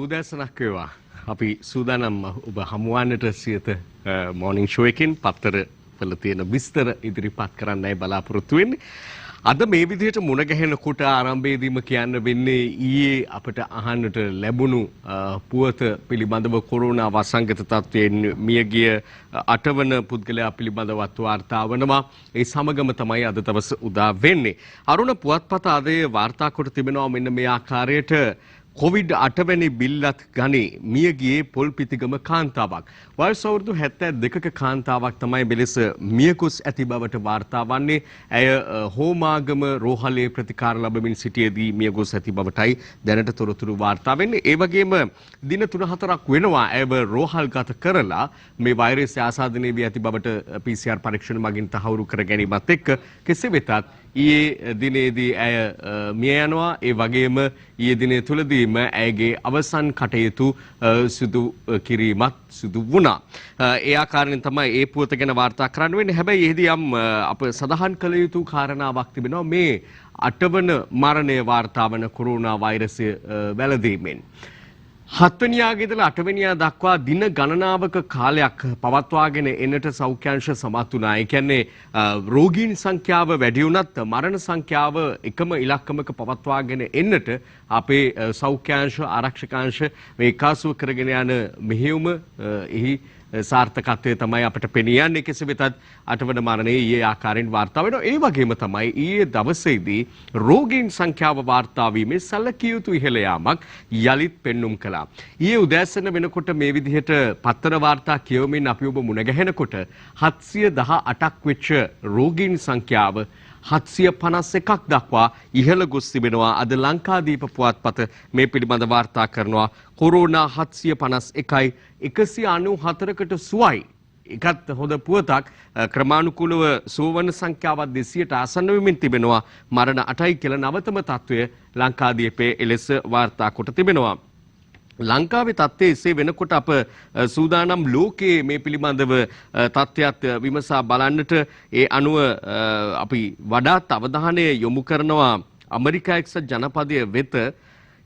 උදෑසනක් වේවා. අපි සූදානම් ඔබ හමුවන්නට සියත මෝර්නිං ෂෝ එකකින් පත්තර වල තියෙන විස්තර ඉදිරිපත් කරන්නයි බලාපොරොත්තු වෙන්නේ. අද මේ විදිහට මුණ ගැහෙනකොට ආරම්භයේදීම කියන්න වෙන්නේ ඊයේ අපට අහන්නට ලැබුණු පුවත පිළිබඳව කොරෝනා වසංගත තත්ත්වයෙන් මියගිය 8 වන පුද්ගලයා පිළිබඳවත් වාර්තා වනවා. ඒ සමගම තමයි අද දවස උදා වෙන්නේ. අරුණ පුවත්පත අද වාර්තා කොට තිබෙනවා මෙන්න මේ ආකාරයට කොවිඩ් 8 වැනි බිල්ලත් ගනි මියගියේ පොල්පිතිගම කාන්තාවක්. වයස අවුරුදු 72ක කාන්තාවක් තමයි මෙලෙස මියගොස් ඇති බවට වාර්තා වන්නේ. ඇය හෝමාගම රෝහලේ ප්‍රතිකාර ලැබමින් සිටියේදී මියගොස් ඇති බවටයි දැනට තොරතුරු වාර්තා වෙන්නේ. ඒ වගේම දින 3-4ක් වෙනවා ඇයව රෝහල්ගත කරලා මේ වෛරසය ආසාදනය වී ඇති බවට PCR පරීක්ෂණ මගින් තහවුරු කර ගැනීමත් එක්ක කෙසේ වෙතත් ඊයේ දිනේදී ඇය මිය යනවා. ඒ වගේම ඊයේ දිනේ තුලදීම ඇයගේ අවසන් කටයුතු සිදු කිරීමත් සිදු වුණා. ඒ ආකාරයෙන් තමයි ඒ පුවත ගැන වාර්තා කරන්න වෙන්නේ. හැබැයි එහිදී යම් අප සඳහන් කළ යුතු කාරණාවක් තිබෙනවා මේ 8 වන මරණය වාර්තා වන කොරෝනා වෛරසය වැළඳීමෙන්. 7 වෙනියාගේ ඉඳලා 8 වෙනියා දක්වා දින ගණනාවක කාලයක් පවත්වාගෙන එන්නට සෞඛ්‍යාංශ සමත් වුණා. ඒ කියන්නේ රෝගීන් සංඛ්‍යාව වැඩි වුණත් මරණ සංඛ්‍යාව එකම ඉලක්කමක පවත්වාගෙන එන්නට අපේ සෞඛ්‍යාංශ ආරක්ෂකාංශ මේ එකාසුව කරගෙන යන මෙහෙයුම එහි සාර්ථකත්වය තමයි අපට පෙනී යන්නේ. කෙසේ වෙතත් 8 වන මරණයේ ඊයේ ආකාරයෙන් වාර්තා වෙනවා. ඒ වගේම තමයි ඊයේ දවසේදී රෝගීන් සංඛ්‍යාව වාර්තා වීමේ සැලකිය යුතු ඉහළ යාමක් යලිත් පෙන්눔 කළා. ඊයේ උදෑසන වෙනකොට මේ විදිහට පත්තර වාර්තා කියවමින් අපි ඔබ මුණ ගැහෙනකොට 718ක් වෙච්ච රෝගීන් සංඛ්‍යාව 751ක් දක්වා ඉහළ ගොස් තිබෙනවා. අද ලංකාදීප පුවත්පත මේ පිළිබඳ වාර්තා කරනවා. කොරෝනා 751යි 194කට සුවයි. එකත් හොඳ පුවතක්. ක්‍රමානුකූලව සුවවන සංඛ්‍යාවත් 200ට ආසන්න වෙමින් තිබෙනවා. මරණ 8යි කියලා නවතම තත්ත්වය ලංකාදීපේ එලෙස වාර්තා කොට තිබෙනවා. ලංකාවේ තත්ත්වය එසේ වෙනකොට අප සූදානම් ලෝකයේ මේ පිළිබඳව තත්ත්වයක් විමසා බලන්නට ඒ අනුව අපි වඩාත් අවධානය යොමු කරනවා ඇමරිකා එක්සත් ජනපදය වෙත.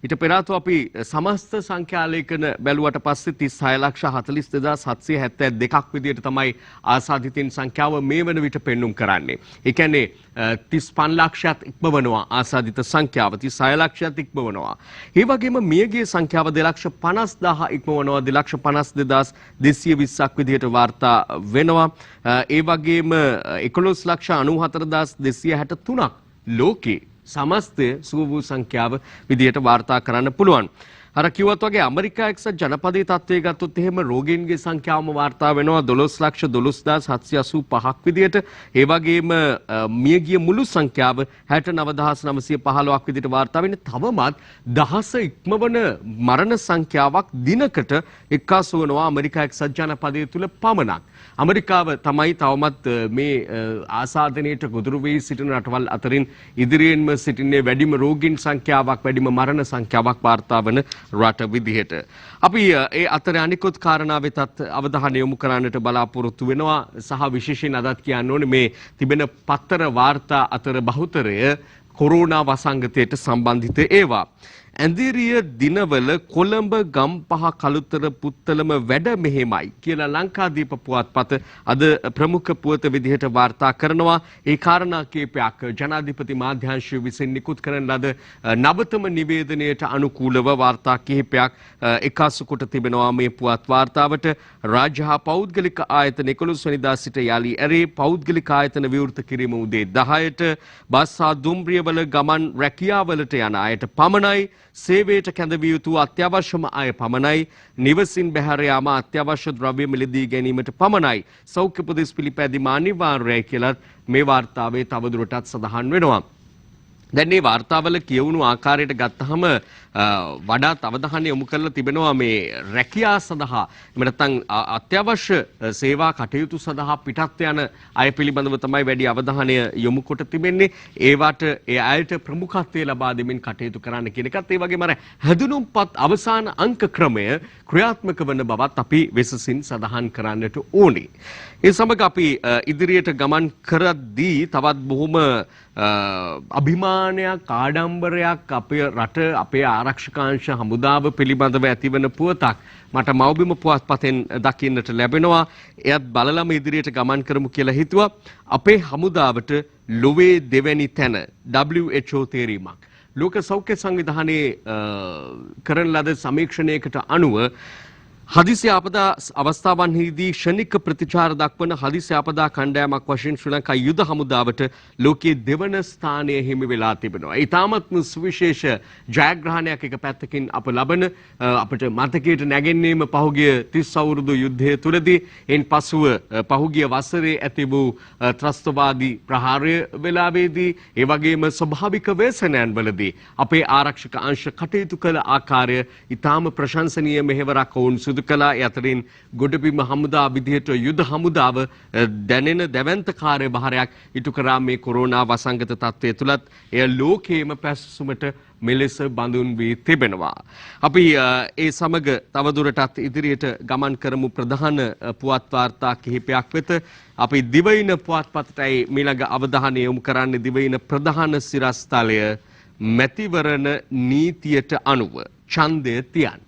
ඊට පෙර ආතෝ අපි සමස්ත සංඛ්‍යාලේඛන බැලුවට පස්සේ 36,42,772ක් විදිහට තමයි ආසාදිතින් සංඛ්‍යාව මේ වන විට පෙන්눔 කරන්නේ. ඒ කියන්නේ 35 ලක්ෂයත් ඉක්මවනවා ආසාදිත සංඛ්‍යාව 36 ලක්ෂයත් ඉක්මවනවා. ඒ වගේම මියගිය සංඛ්‍යාව 2,50,000 ඉක්මවනවා 2,52,220ක් විදිහට වාර්තා වෙනවා. ඒ වගේම 11,94,263ක් ලෝකේ සමස්තය සුව වූ සංඛ්‍යාව විදිහට වාර්තා කරන්න පුළුවන්. අර කිව්වත් වගේ ඇමරිකා එක්සත් ජනපදයේ තත්ත්වය ගත්තොත් එහෙම රෝගීන්ගේ සංඛ්‍යාවම වාර්තා වෙනවා 12,12,785ක් විදිහට. ඒ වගේම මියගිය මුළු සංඛ්‍යාව 69,915ක් විදිහට වාර්තා වෙන්නේ. තවමත් දහස ඉක්මවන මරණ සංඛ්‍යාවක් දිනකට එක්කාසු වෙනවා ඇමරිකා එක්සත් ජනපදයේ තුල පමණක්. ඇමරිකාව තමයි තවමත් මේ ආසාදනයට ගොදුරු වී සිටින රටවල් අතරින් ඉදිරියෙන්ම සිටින්නේ වැඩිම රෝගීන් සංඛ්‍යාවක් වැඩිම මරණ සංඛ්‍යාවක් වාර්තා වන රට විදිහට. අපි ඒ අතරේ අනිකුත් කාරණා වෙතත් අවධානය යොමු කරන්නට බලාපොරොත්තු වෙනවා සහ විශේෂයෙන් අදත් කියන්න ඕනේ මේ තිබෙන පත්තර වාර්තා අතර බහුතරය කොරෝනා වසංගතයට සම්බන්ධිත ඒවා. ඇඳිරිය දිනවල කොළඹ ගම්පහ කළුතර පුත්තලම වැඩ මෙහෙමයි කියලා ලංකාදීප පුවත්පත අද ප්‍රමුඛ පුවත විදිහට වාර්තා කරනවා. ඒ කාරණා කීපයක් ජනාධිපති මාධ්‍යාංශය විසින් නිකුත් කරන ලද නවතම නිවේදනයට අනුකූලව වාර්තා කිහිපයක් එකාසු කොට තිබෙනවා මේ පුවත් වාර්තාවට. රාජ්‍ය හා පෞද්ගලික ආයතන 11 වෙනිදා සිට යාලි ඇරේ. පෞද්ගලික ආයතන විවෘත කිරීම උදේ 10ට. බස් හා දුම්රියවල ගමන් රැකියාවලට යන අයට පමණයි. සේවයට කැඳවිය යුතු අත්‍යවශ්‍යම අය පමණයි. නිවසින් බැහැර යාම අත්‍යවශ්‍ය ද්‍රව්‍ය මිලදී ගැනීමට පමණයි. සෞඛ්‍ය උපදෙස් පිළිපැදීම අනිවාර්යයි කියලා මේ වාර්තාවේ තවදුරටත් සඳහන් වෙනවා. දැන් මේ වාර්තාවල කියවුණු ආකාරයට ගත්තහම වඩාත් අවධානය යොමු කරලා තිබෙනවා මේ රැකියාව සඳහා එහෙම නැත්නම් අත්‍යවශ්‍ය සේවා කටයුතු සඳහා පිටත් යන අය පිළිබඳව තමයි වැඩි අවධානය යොමු කොට තිබෙන්නේ. ඒවට ඒ අයට ප්‍රමුඛත්වය ලබා දෙමින් කටයුතු කරන්න කියන එකත් ඒ වගේම අර හැදුනුම්පත් අවසාන අංක ක්‍රමය ක්‍රියාත්මක වන බවත් අපි වෙසසින් සඳහන් කරන්නට ඕනේ. ඒ සමග අපි ඉදිරියට ගමන් කරද්දී තවත් බොහොම අභිමාන අපමානයක් ආඩම්බරයක් අපේ රට අපේ ආරක්ෂකාංශ හමුදාව පිළිබඳව ඇතිවන පුවතක් මට මව්බිම පුවත්පතෙන් දකින්නට ලැබෙනවා. එයත් බලලම ඉදිරියට ගමන් කරමු කියලා හිතුවා. අපේ හමුදාවට ලොවේ දෙවැනි තැන WHO තේරීමක්. ලෝක සෞඛ්‍ය සංවිධානයේ කරන ලද සමීක්ෂණයකට අනුව හදිසි ආපදා අවස්ථාවන්හිදී ක්ෂණික ප්‍රතිචාර දක්වන හදිසි ආපදා කණ්ඩායමක් වශයෙන් ශ්‍රී ලංකා යුද හමුදාවට ලෝකයේ දෙවන ස්ථානය හිමි වෙලා තිබෙනවා. ඒ තාමත්ම සුවිශේෂ ජයග්‍රහණයක් එක පැත්තකින් අප ලබන අපට මතකයට නැගෙන්නේම පහුගිය 30 අවුරුදු යුද්ධය තුලදී එන් පසුව පහුගිය වසරේ ඇති වූ ත්‍රස්තවාදී ප්‍රහාරය වෙලාවේදී ඒ වගේම ස්වභාවික වේසනයන් වලදී අපේ ආරක්ෂක අංශ කටයුතු කළ ආකාරය ඉතාම ප්‍රශංසනීය මෙහෙවරක් වුන් කලා අතරින් ගොඩබිම හමුදා විදිහට යුද හමුදාව දැනෙන දැවැන්ත කාර්යභාරයක් ඉටු කරා මේ කොරෝනා වසංගත තත්ත්වය තුලත් එය ලෝකයේම පැසසුමට මෙලෙස බඳුන් වී තිබෙනවා. අපි ඒ සමග තවදුරටත් ඉදිරියට ගමන් කරමු ප්‍රධාන පුවත් වාර්තා කිහිපයක් වෙත. අපි දිවයින පුවත්පතටයි මීළඟ අවධානය යොමු කරන්නේ. දිවයින ප්‍රධාන සිරස්තලය මැතිවරණ නීතියට අනුව ඡන්දය තියන්න.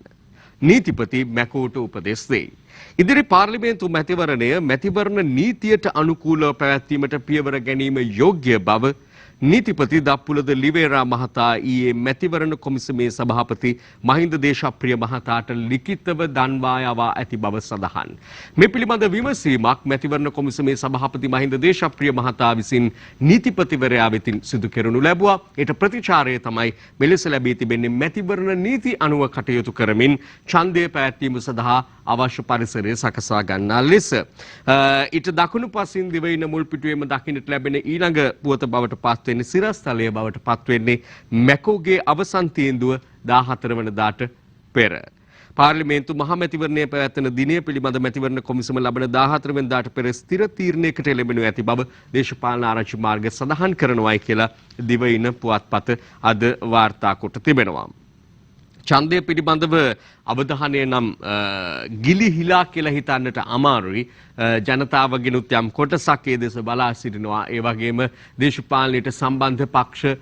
නීතිපති මැකෝට උපදෙස් දෙයි. ඉදිරි පාර්ලිමේන්තු මැතිවරණය මැතිවරණ නීතියට අනුකූලව පැවැත්වීමට පියවර ගැනීම යෝග්‍ය බව නීතිපති දප්පුලද ලිවේරා මහතා ඊයේ මැතිවරණ කොමිසමේ සභාපති මහින්ද දේශප්‍රිය මහතාට ලිඛිතව දන්වා යවා ඇති බව සඳහන්. මේ පිළිබඳ විමසීමක් මැතිවරණ කොමිසමේ සභාපති මහින්ද දේශප්‍රිය මහතා විසින් නීතිපතිවරයා වෙතින් සිදු කෙරෙනු ලැබුවා. ඒට ප්‍රතිචාරය තමයි මෙලෙස ලැබී තිබෙන්නේ මැතිවරණ නීති අනුව කටයුතු කරමින් ඡන්දය පැවැත්වීම සඳහා අවශ්‍ය පරිසරය සකසා ගන්නා ලෙස. ඊට දකුණු පසින් දිවයින මුල් පිටුවේම දකින්නට ලැබෙන ඊළඟ පුවත බවට පත් වෙන්නේ සිරස්තලය බවට පත් වෙන්නේ මැකෝගේ අවසන් තීන්දුව 14 වෙනිදාට පෙර. පාර්ලිමේන්තු මහමැතිවරණය පැවැත්වෙන දිනය පිළිබඳ මැතිවරණ කොමිසම ලබන 14 වෙනිදාට පෙර ස්ථිර තීරණයකට එළඹෙනු ඇති බව දේශපාලන ආරංචි මාර්ග සඳහන් කරනවායි කියලා දිවයින පුවත්පත අද වාර්තා කොට තිබෙනවා. ඡන්දය පිළිබඳව අවධානය නම් ගිලිහිලා කියලා හිතන්නට අමාරුයි. ජනතාවගෙනුත් යම් කොටසක් ඒ දෙස බලා සිටිනවා. ඒ වගේම දේශපාලනයට සම්බන්ධ පක්ෂ,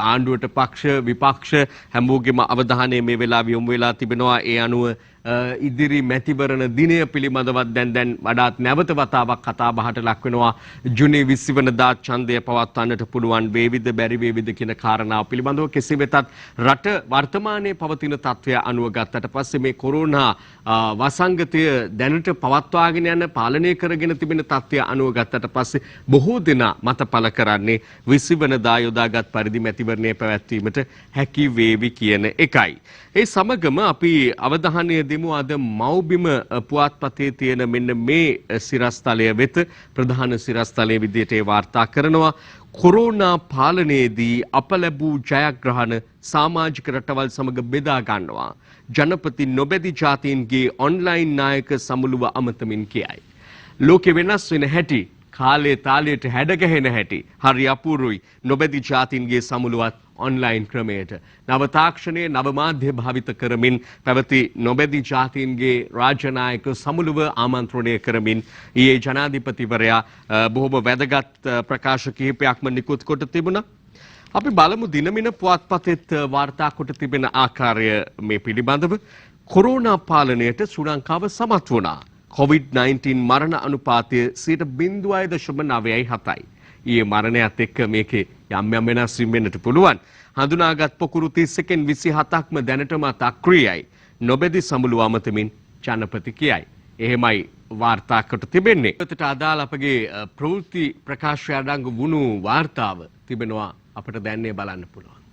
ආණ්ඩුවට පක්ෂ, විපක්ෂ හැමෝගෙම අවධානය මේ වෙලාවේ යොමු වෙලා තිබෙනවා. ඒ අනුව ඉදිරි මැතිවරණ දිනය පිළිබඳවත් දැන් වඩාත් නැවත වතාවක් කතා බහට ලක් වෙනවා. ජුනි 20 වෙනිදා ඡන්දය පවත්වන්නට පුළුවන් වේවිද බැරි වේවිද කියන කාරණාව පිළිබඳව කෙසේ වෙතත් රට වර්තමානයේ පවතින තත්ත්වය අනුව ගත්තට පස්සේ මේ කොරෝනා වසංගතය දැනට පවත්වාගෙන යන පාලනය කරගෙන තිබෙන තත්ත්වය අනුව ගත්තට පස්සේ බොහෝ දෙනා මත පළ කරන්නේ 20 වෙනිදා යොදාගත් පරිදි මැතිවරණය පැවැත්වීමට හැකි වේවි කියන එකයි. ඒ සමගම අපි අවධානය දෙමු අද මව්බිම පුවත්පතේ තියෙන මෙන්න මේ සිරස්තලය වෙත. ප්‍රධාන සිරස්තලයේ විදිහට ඒ වාර්තා කරනවා කොරෝනා පාලනයේදී අප ලැබූ ජයග්‍රහණ සමාජික රටවල් සමග බෙදා ගන්නවා. ජනපති නොබැදි ජාතීන්ගේ ඔන්ලයින් නායක සමුළුව අමතමින් කියයි. ලෝකෙ වෙනස් වෙන හැටි, කාලයේ තාලයට හැඩගැහෙන හැටි හරි අපූරුයි. නොබැදි ජාතීන්ගේ සමුළුවත් ඔන්ලයින් ක්‍රමයට නව තාක්ෂණයේ නව මාධ්‍ය භාවිත කරමින් පැවති නොබැදි ජාතීන්ගේ රාජ්‍යනායක සමුළුව ආමන්ත්‍රණය කරමින් ඊයේ ජනාධිපතිවරයා බොහොම වැදගත් ප්‍රකාශ කිහිපයක්ම නිකුත් කොට තිබුණා. අපි බලමු දිනමින පුවත්පතෙත් වාර්තා කොට තිබෙන ආකාරය මේ පිළිබඳව. කොරෝනා පාලනයට ශ්‍රී ලංකාව සමත් වුණා. COVID-19 මරණ අනුපාතය 0.9.7යි. ඊයේ මරණයත් එක්ක මේකේ යම් වෙනස් වීම් වෙන්නට පුළුවන්. හඳුනාගත් පොකුරු 31න් 27ක්ම දැනටමත් අක්‍රියයි. නොබැදි සමුළුව අමතමින් ජනපති කියයි. එහෙමයි වාර්තා කොට තිබෙන්නේ. ඒකට අදාළ අපගේ ප්‍රවෘත්ති ප්‍රකාශය අඩංගු වුණු වාර්තාව තිබෙනවා අපට දැන්නේ බලන්න පුළුවන්.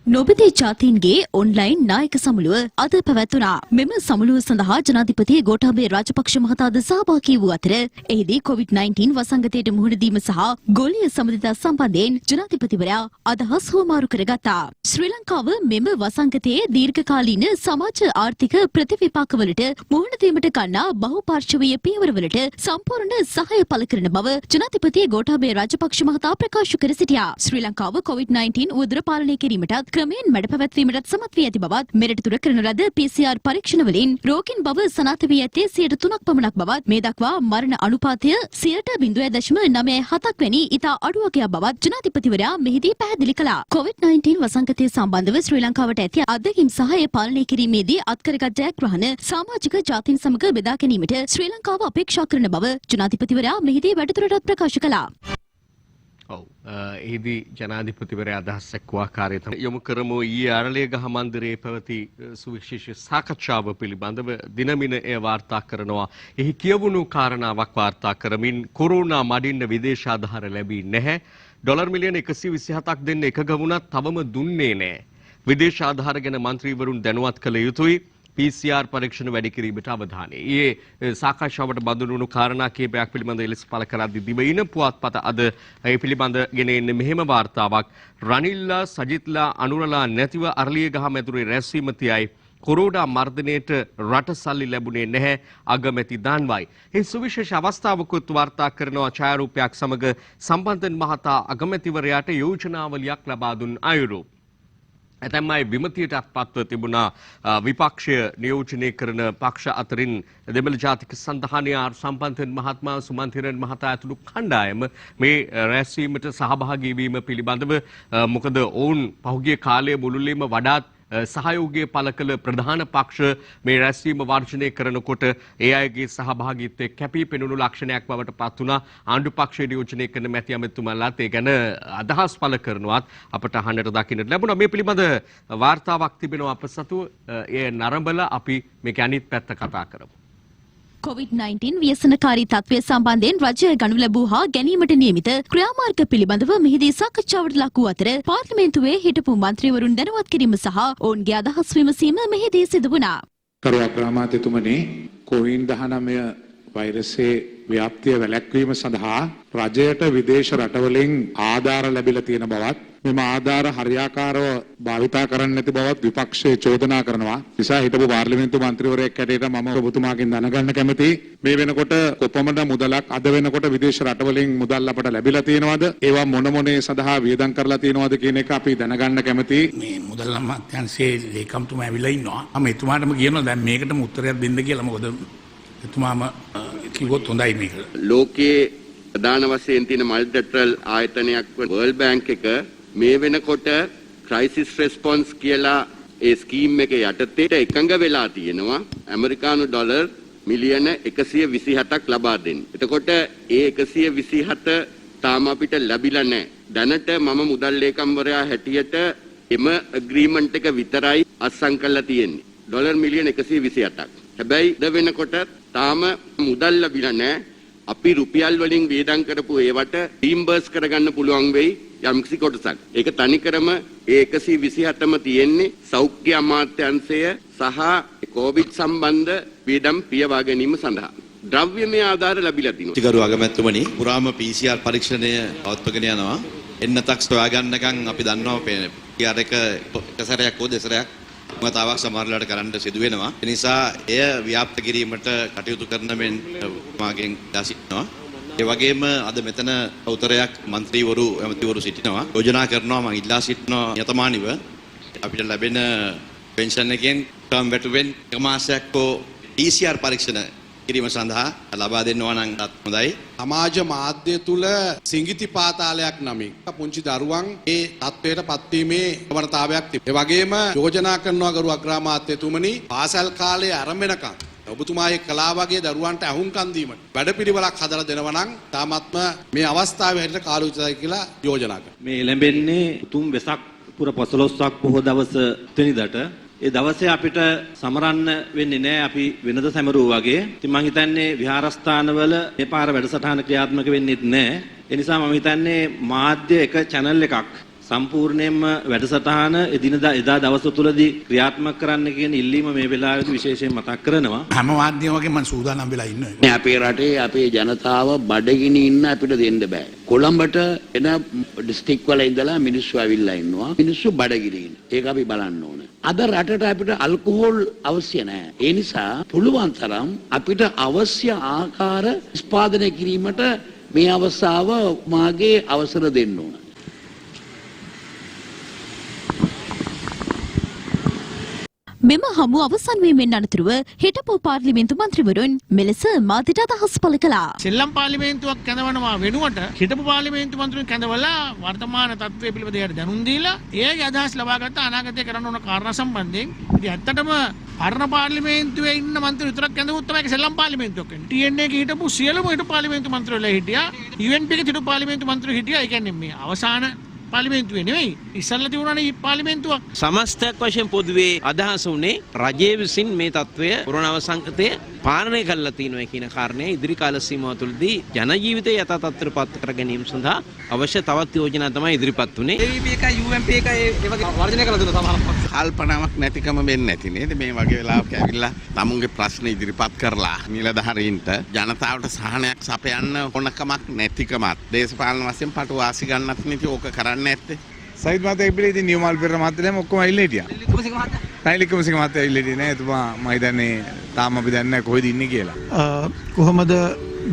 නොබැදි ජාතීන්ගේ ඔන්ලයින් නායක සමුළුව අද පැවැත්වුණා. මෙම සමුළුව සඳහා ජනාධිපති ගෝඨාභය රාජපක්ෂ මහතාද සහභාගී වූ අතර එහිදී COVID-19 වසංගතයට මුහුණ දීම සහ ගෝලීය සමගතා සම්බන්ධයෙන් ජනාධිපතිවරයා අදහස් හුවමාරු කරගත්තා. ශ්‍රී ලංකාව මෙම වසංගතයේ දීර්ඝකාලීන සමාජ ආර්ථික ප්‍රතිවිපාකවලට මුහුණ දීමට ගන්නා බහුපාර්ශ්වීය පියවරවලට සම්පූර්ණ සහාය පළ කරන බව ජනාධිපති ගෝඨාභය රාජපක්ෂ මහතා ප්‍රකාශ කර සිටියා. ශ්‍රී ලංකාව COVID-19 උවදුර පාලනය කිරීමටත් ක්‍රමයෙන් මැඩ පැවැත්වීමටත් සමත් වී ඇති බවත් මෙරට තුර කරන ලද PCR පරීක්ෂණ වලින් රෝගීන් බව සනාථ වී ඇත්තේ 3% පමණක් බවත් මේ දක්වා මරණ අනුපාතය 0.97 වැනි ඉතා අඩු වගයක් බවත් ජනාධිපතිවරයා මෙහිදී පැහැදිලි කළා. COVID-19 වසංගතය සම්බන්ධව ශ්‍රී ලංකාවට ඇති අත්දැකීම් සහ එය පාලනය කිරීමේදී අත්කරගත් ජයග්‍රහණ සමාජික ජාතීන් සමග බෙදා ගැනීමට ශ්‍රී ලංකාව අපේක්ෂා කරන බව ජනාධිපතිවරයා මෙහිදී වැඩිදුරටත් ප්‍රකාශ කළා. එහිදී ජනාධිපතිවරයා අදහස් එක්ව ආකාරයට යොමු කරමු. ඊයේ අරලියගහ මන්දිරයේ පැවති සුවිශේෂ සාකච්ඡාව පිළිබඳව දිනමින එය වාර්තා කරනවා. එහි කියවුණු කාරණාවක් වාර්තා කරමින් කොරෝනා මඩින්න විදේශ ආධාර ලැබී නැහැ. ඩොලර් මිලියන 127ක් දෙන්න එකග වුණත් තවම දුන්නේ නැහැ. විදේශ ආධාර ගැන මන්ත්‍රීවරුන් දැනුවත් කළ යුතුයි. PCR පරීක්ෂණ වැඩි කිරීමට අවධානය. ඊයේ සාකච්ඡාවට බඳුන් වුණු කාරණා කිහිපයක් පිළිබඳව එලෙස පළ කරද්දී දිවයින පුවත්පත අද ඒ පිළිබඳ ගෙන එන්නේ මෙහෙම වාර්තාවක්. රනිල්ලා සජිත්ලා අනුරලා නැතිව අරලියගහ මැදුරේ රැස්වීම තියයි කොරෝනා මර්ධනයට රට සල්ලි ලැබුණේ නැහැ අගමැති දාන්වයි. ඒ සුවිශේෂ අවස්ථාවකුත් වාර්තා කරනවා ඡායාරූපයක් සමග සම්බන්ධන් මහතා අගමැතිවරයාට යෝජනාවලියක් ලබා දුන් අයුරු. ඇතැම් අය විමතියටත් පත්ව තිබුණා විපක්ෂය නියෝජනය කරන පක්ෂ අතරින් දෙමළ ජාතික සන්ධානය සම්පන්තන් මහත්මයා සුමන්තිරන් මහතා ඇතුළු කණ්ඩායම මේ රැස්වීමට සහභාගී වීම පිළිබඳව මොකද ඔවුන් පහුගිය කාලයේ මුළුල්ලේම වඩාත් සහයෝගය පළ කළ ප්‍රධාන පක්ෂ මේ රැස්වීම වර්ජනය කරනකොට ඒ අයගේ සහභාගීත්වය කැපී පෙනුණු ලක්ෂණයක් බවට පත් වුණා. ආණ්ඩු පක්ෂය නියෝජනය කරන මැති ඇමතුමාලාත් ඒ ගැන අදහස් පළ කරනවත් අපට අහන්නට දකින්නට ලැබුණා. මේ පිළිබඳ වාර්තාවක් තිබෙනවා අප සතු. එය නරඹලා අපි මේක අනිත් පැත්ත කතා කරමු. COVID-19 ව්‍යසනකාරී තත්ත්වය සම්බන්ධයෙන් රජය ගනු ලැබූ හා ගැනීමට නියමිත ක්‍රියාමාර්ග පිළිබඳව මෙහිදී සාකච්ඡාවට ලක් වූ අතර පාර්ලිමේන්තුවේ හිටපු මන්ත්‍රීවරුන් දැනුවත් කිරීම සහ ඔවුන්ගේ අදහස් විමසීම මෙහිදී සිදු වුණා. කරු අග්‍රාමාත්‍යතුමනි, COVID-19 වෛරසයේ ව්‍යාප්තිය වැළැක්වීම සඳහා රජයට විදේශ රටවලින් ආධාර ලැබිලා තියෙන බවත් මෙම ආධාර හරියාකාරව භාවිතා කරන්න නැති බවත් විපක්ෂයේ චෝදනා කරනවා. නිසා හිටපු පාර්ලිමේන්තු මන්ත්‍රීවරයෙක් හැටියට මම ඔබතුමාගෙන් දැනගන්න කැමතියි. මේ වෙනකොට කොපමණ මුදලක් අද වෙනකොට විදේශ රටවලින් මුදල් අපට ලැබිලා තියෙනවද? ඒවා මොන මොනේ සඳහා වියදම් කරලා තියෙනවද කියන එක අපි දැනගන්න කැමතියි. මේ මුදල් අමාත්‍යාංශයේ ලේකම්තුමා ඇවිල්ලා ඉන්නවා. මම එතුමාටම කියනවා දැන් මේකටම උත්තරයක් දෙන්න කියලා. මොකද එතුමාම කිව්වොත් හොඳයි මේක. ලෝකයේ ප්‍රධාන වශයෙන් තියෙන මල්ටිලැටරල් ආයතනයක් වන වර්ල්ඩ් බැංක් එක මේ වෙනකොට ක්‍රයිසිස් රෙස්පොන්ස් කියලා ඒ ස්කීම් එක යටතේ එකඟ වෙලා තියෙනවා ඇමරිකානු ඩොලර් මිලියන 127ක් ලබා දෙන්න. එතකොට ඒ 127 තාම අපිට ලැබිලා නැහැ. දැනට මම මුදල් ලේකම්වරයා හැටියට එම ඇග්‍රීමන්ට් එක විතරයි අත්සන් කරලා තියෙන්නේ. ඩොලර් මිලියන 128ක්. හැබැයි ද වෙනකොට තාම මුදල් ලැබිලා නැහැ. අපි රුපියල් වලින් වේදම් කරපු ඒවට රීම්බර්ස් කරගන්න පුළුවන් වෙයි යම්කිසි කොටසක්. ඒක තනිකරම ඒ 127ම තියෙන්නේ සෞඛ්‍ය අමාත්‍යාංශය සහ කොවිඩ් සම්බන්ධ වේදම් පියවා ගැනීම සඳහා. ද්‍රව්‍යමය ආධාර ලැබිලා තිනවා. ගරු අගමැතිතුමනි, පුරාම PCR පරීක්ෂණය පවත්වාගෙන යනවා. එන්නතක් සොයාගන්නකම් අපි දන්නවා PCR එක සැරයක් හෝ දෙසරයක් මතාවක් සමහරලාට කරන්න සිදු වෙනවා. ඒ නිසා එය ව්‍යාප්ත කිරීමට කටයුතු කරන මෙන් මාගෙන් දැසිනවා. ඒ වගේම අද මෙතන උත්තරයක් മന്ത്രിවරු ඇමතිවරු සිටිනවා. යෝජනා කරනවා මම ඉල්ලා සිටිනවා නියතමානීව අපිට ලැබෙන පෙන්ෂන් එකෙන් ටර්ම් වැටුවෙන් එක මාසයක් හෝ PCR පරීක්ෂණ කිරීම සඳහා ලබා දෙනවා නම් හොඳයි. සමාජ මාධ්‍ය තුල සිඟිති පාතාලයක් නමින් පුංචි දරුවන් ඒ තත්වයට පත්වීමේ ප්‍රවණතාවයක් තිබේ. ඒ වගේම යෝජනා කරනවා ගරු අග්‍රාමාත්‍යතුමනි, පාසල් කාලයේ ආරම්භ වෙනකන් ඔබතුමාගේ කලා වගේ දරුවන්ට අහුම්කන් දීමට වැඩපිළිවෙලක් හදලා දෙනවා නම් තාමත්ම මේ අවස්ථාවේ හැටියට කාලෝචිතයි කියලා යෝජනා කරනවා. මේ ලැබෙන්නේ උතුම් වෙසක් පුර 15ක් පොහොය දවස තුනිදට. ඒ දවසේ අපිට සමරන්න වෙන්නේ නැහැ අපි වෙනද සැමරුවා වගේ. ඉතින් මම හිතන්නේ විහාරස්ථානවල මේ පාර වැඩසටහන ක්‍රියාත්මක වෙන්නේ නැහැ. ඒ නිසා මම හිතන්නේ මාධ්‍ය එක channel එකක් සම්පූර්ණයෙන්ම වැඩසටහන එදා දවස තුලදී ක්‍රියාත්මක කරන්න කියන ඉල්ලීම මේ වෙලාවේදී විශේෂයෙන් මතක් කරනවා. හැම වාද්‍යම වගේ මම සූදානම් වෙලා ඉන්නවා. මේ අපේ රටේ අපේ ජනතාව බඩගිනි ඉන්න අපිට දෙන්න බෑ. කොළඹට එන ඩිස්ට්‍රික් වල ඉඳලා මිනිස්සු ඇවිල්ලා ඉන්නවා. මිනිස්සු බඩගිනි ඉන්න. ඒක අපි බලන්න ඕන. අද රටට අපිට ඇල්කොහොල් අවශ්‍ය නැහැ. ඒ නිසා පුළුවන් තරම් අපිට අවශ්‍ය ආකාර නිෂ්පාදනය කිරීමට මේ අවස්ථාව මාගේ අවසර දෙන්න ඕන. මෙම හමුව අවසන් වීමෙන් අනතුරුව හිටපු පාර්ලිමේන්තු මන්ත්‍රීවරුන් මෙලෙස මාධ්‍යට අදහස් පළ කළා. සෙල්ලම් පාර්ලිමේන්තුවක් කැඳවනවා වෙනුවට හිටපු පාර්ලිමේන්තු මන්ත්‍රීන් කැඳවලා වර්තමාන තත්ත්වය පිළිබඳව දැනුම් දීලා එයාගේ අදහස් ලබාගත් අනාගතයේ කරන්න ඕන කාරණා සම්බන්ධයෙන් ඉතින් ඇත්තටම පරණ පාර්ලිමේන්තුවේ ඉන්න මන්ත්‍රී විතරක් කැඳවුවොත් තමයි ඒක සෙල්ලම් පාර්ලිමේන්තුවක් වෙන්නේ. TNA එකේ හිටපු සියලුම හිටපු පාර්ලිමේන්තු මන්ත්‍රීවලා හිටියා. UNP එකේ හිටපු පාර්ලිමේන්තු මන්ත්‍රී හිටියා. ඒ කියන්නේ මේ අවසාන පාර්ලිමේන්තුවේ නෙවෙයි ඉස්සල්ලා තිබුණානේ පාර්ලිමේන්තුවක්. සමස්තයක් වශයෙන් පොදුවේ අදහස උනේ රජය විසින් මේ තත්ත්වය කොරෝනා අවසංකතය පාලනය කරලා තියෙනවා කියන කාරණය ඉදිරි කාල සීමාව තුළදී ජන ජීවිතය යථා තත්ත්වයට පත් කර ගැනීම සඳහා අවශ්‍ය තවත් යෝජනා තමයි ඉදිරිපත් වුනේ. AVP එකයි UNP එකයි ඒ වගේ වර්ජනය කළා දුන්නා සමහරක්. කල්පනාවක් නැතිකම වෙන්නේ නැති නේද මේ වගේ වෙලාවක ඇවිල්ලා තමුන්ගේ ප්‍රශ්න ඉදිරිපත් කරලා නිලධාරීන්ට ජනතාවට සහනයක් සපයන්න ඕනකමක් නැතිකමත් දේශපාලන වශයෙන් පටු වාසි ගන්නත් නෙති ඕක කරන්නේ නැත්තේ. සයිත් මහත්තයා ඉබ්බලේ ඉතින් නියමාල් පෙර මහත්තයාම ඔක්කොම ඇවිල්ලා හිටියා. රයිලිකමසික මහත්තයා ඇවිල්ලා හිටියේ නෑ. එතුමා මම හිතන්නේ තාම අපි දන්නේ නැහැ කොහෙද ඉන්නේ කියලා. කොහොමද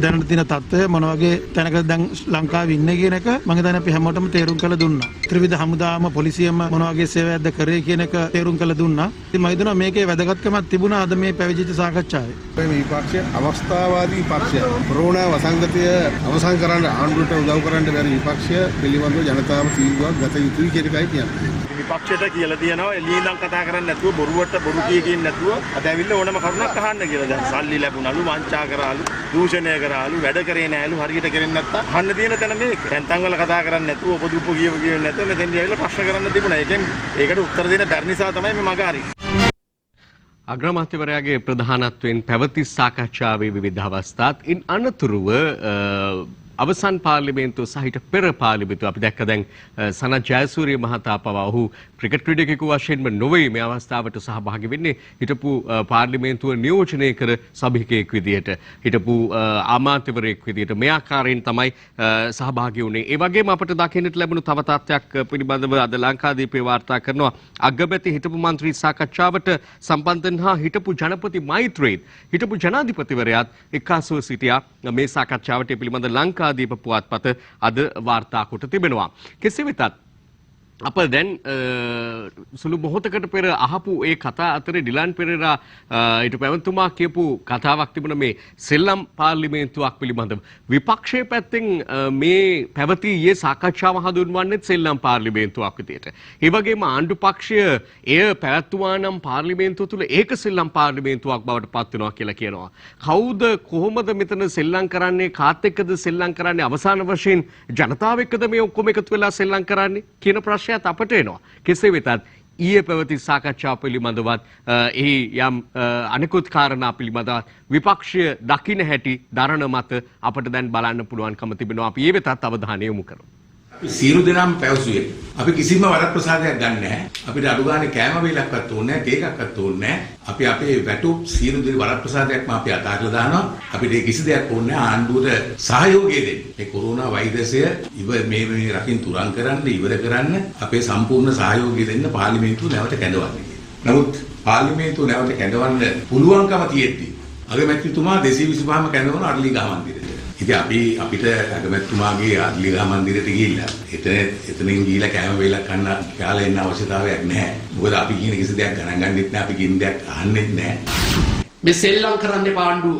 දැනට තියෙන තත්ත්වය මොන වගේ තැනක දැන් ලංකාවේ ඉන්නේ කියන එක මම හිතන්නේ අපි හැමෝටම තේරුම් කරලා දුන්නා. ත්‍රිවිධ හමුදාම පොලිසියම මොන වගේ සේවයක්ද කරේ කියන එක තේරුම් කරලා දුන්නා. ඉතින් මම හිතනවා මේකේ වැදගත්කමක් තිබුණා අද මේ පැවිදිච්ච සාකච්ඡාවේ. මේ විපක්ෂය අවස්ථාවාදී පක්ෂය කොරෝනා වසංගතය අවසන් කරන්න ආණ්ඩුවට උදව් කරන්න බැරි විපක්ෂය පිළිබඳව ජනතාව තීන්දුවක් ගත යුතුයි කියන එකයි කියන්නේ. විපක්ෂයට කියලා තියෙනවා එළියෙන් ඉඳන් කතා කරන්නේ නැතුව බොරුවට බොරු කිය නැතුව අද ඇවිල්ලා ඕනම කරුණක් අහන්න කියලා. දැන් සල්ලි ලැබුණලු වංචා කරාලු දූෂණය කරාලු වැඩ කරේ නැහැලු හරියට කරෙන්නේ නැත්තම් අහන්න තියෙන තැන මේක. දැන් තංගල කතා කරන්නේ නැතුව ඔපදුප්පු කියව නැතුව මෙතෙන්දී ඇවිල්ලා ප්‍රශ්න කරන්න තිබුණා. ඒකෙන් ඒකට උත්තර දෙන්න බැරි නිසා තමයි මේ මග හරි. අග්‍රාමාත්‍යවරයාගේ ප්‍රධානත්වයෙන් පැවති සාකච්ඡාවේ විවිධ අවස්ථාත් ඉන් අනතුරුව අවසන් පාර්ලිමේන්තුව සහිත පෙර පාර්ලිමේන්තුව අපි දැක්ක දැන් සනත් ජයසූරිය මහතා පවා ඔහු ක්‍රිකට් ක්‍රීඩකයෙකු වශයෙන්ම නොවේ මේ අවස්ථාවට සහභාගී වෙන්නේ හිටපු පාර්ලිමේන්තුව නියෝජනය කර සභිකයෙක් විදිහට හිටපු අමාත්‍යවරයෙක් විදිහට මේ ආකාරයෙන් තමයි සහභාගී වුණේ. ඒ වගේම අපට දකින්නට ලැබුණු තව තත්ත්වයක් පිළිබඳව අද ලංකාදීපේ වාර්තා කරනවා අගමැති හිටපු මන්ත්‍රී සාකච්ඡාවට සම්බන්ධ හා හිටපු ජනපති මෛත්‍රීත් හිටපු ජනාධිපතිවරයාත් එක්කාසුව සිටියා මේ සාකච්ඡාවට පිළිබඳ ලංකාදීප පුවත්පත අද වාර්තා කොට තිබෙනවා. කෙසේ වෙතත් අප දැන් සුළු මොහොතකට පෙර අහපු ඒ කතා අතරේ ඩිලන් පෙරේරා ඊට පැවතුමා කියපු කතාවක් තිබුණ මේ සෙල්ලම් පාර්ලිමේන්තුවක් පිළිබඳව විපක්ෂයේ පැත්තෙන් මේ පැවති ඊයේ සාකච්ඡාව හඳුන්වන්නේ සෙල්ලම් පාර්ලිමේන්තුවක් විදියට. ඒ වගේම ආණ්ඩු පක්ෂය එය පැවැත්වුවා නම් පාර්ලිමේන්තුව තුළ ඒක සෙල්ලම් පාර්ලිමේන්තුවක් බවට පත් වෙනවා කියලා කියනවා. කවුද කොහොමද මෙතන සෙල්ලම් කරන්නේ කාත් එක්කද සෙල්ලම් කරන්නේ අවසාන වශයෙන් ජනතාව එක්කද මේ ඔක්කොම එකතු වෙලා සෙල්ලම් කරන්නේ කියන ප්‍රශ්නය අපට එනවා. කෙසේ වෙතත් ඊයේ පැවති සාකච්ඡාව පිළිබඳවත් එහි යම් අනිකුත් කාරණා පිළිබඳව විපක්ෂය දකින්න හැටි දරණ මත අපට දැන් බලන්න පුළුවන්කම තිබෙනවා. අපි ඒ වෙතත් අවධානය යොමු කරමු. සියලු දෙනාම පැවසුවේ අපි කිසිම වරප්‍රසාදයක් ගන්න නැහැ. අපිට අඩු ගානේ කෑම වේලක්වත් ඕනේ නැහැ, කේකක්වත් ඕනේ නැහැ. අපි අපේ වැටුප් සියලු දේ වරප්‍රසාදයක්ම අපි අතාරලා දානවා. අපිට කිසි දෙයක් ඕනේ නැහැ ආණ්ඩුවට සහයෝගය දෙන්න. මේ කොරෝනා වෛරසය මේ රකින් තුරන් කරන්න ඉවර කරන්න අපේ සම්පූර්ණ සහයෝගය දෙන්න පාර්ලිමේන්තුව නැවත කැඳවන්න. නමුත් පාර්ලිමේන්තුව නැවත කැඳවන්න පුළුවන්කම තියෙද්දි අගමැතිතුමා 225ම කැඳවන අරලිගහ මන්දිරයට. ඉතින් අපිට අගමැතිතුමාගේ අරලිගහ මන්දිරයට ගිහිල්ලා එතනින් ගිහිල්ලා කෑම වේලක් කන්න කාලේ ඉන්න අවශ්‍යතාවයක් නැහැ. මොකද අපි කියන කිසි දෙයක් ගණන් ගන්නෙත් නැහැ, අපි කියන දෙයක් අහන්නෙත් නැහැ. මේ සෙල්ලම් කරන්නේ පාණ්ඩු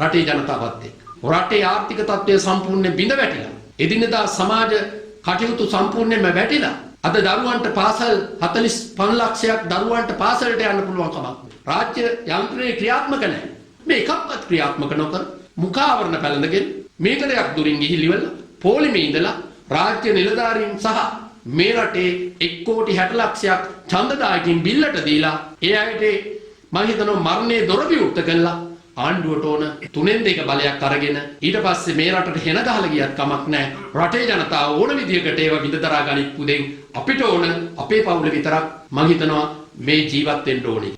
රටේ ජනතාවත් එක්ක. රටේ ආර්ථික තත්ත්වය සම්පූර්ණයෙන් බිඳ වැටිලා. එදිනෙදා සමාජ කටයුතු සම්පූර්ණයෙන්ම වැටිලා. අද දරුවන්ට පාසල් 45 ලක්ෂයක් දරුවන්ට පාසලට යන්න පුළුවන් කමක්. රාජ්‍ය යන්ත්‍රයේ ක්‍රියාත්මක නැහැ. මේ එකක්වත් ක්‍රියාත්මක නොකර මුඛාවරණ පැළඳගෙන මේකටයක් දුරින් ගිහිලිවල පොලිමේ ඉඳලා රාජ්‍ය නිලධාරීන් සහ මේ රටේ 1 කෝටි 60 ලක්ෂයක් ඡන්දදායකින් බිල්ලට දීලා ඒ අයට මම හිතනවා මරණේ දොර විවෘත කළා ආණ්ඩුවට ඕන 3/2 බලයක් අරගෙන ඊට පස්සේ මේ රටට හෙන ගහලා ගියත් කමක් නැහැ. රටේ ජනතාව ඕන විදියකට ඒව විඳදරා ගනිප්පු දෙන් අපිට ඕන අපේ පවුල විතරක් මම හිතනවා මේ ජීවත් වෙන්න ඕනේ.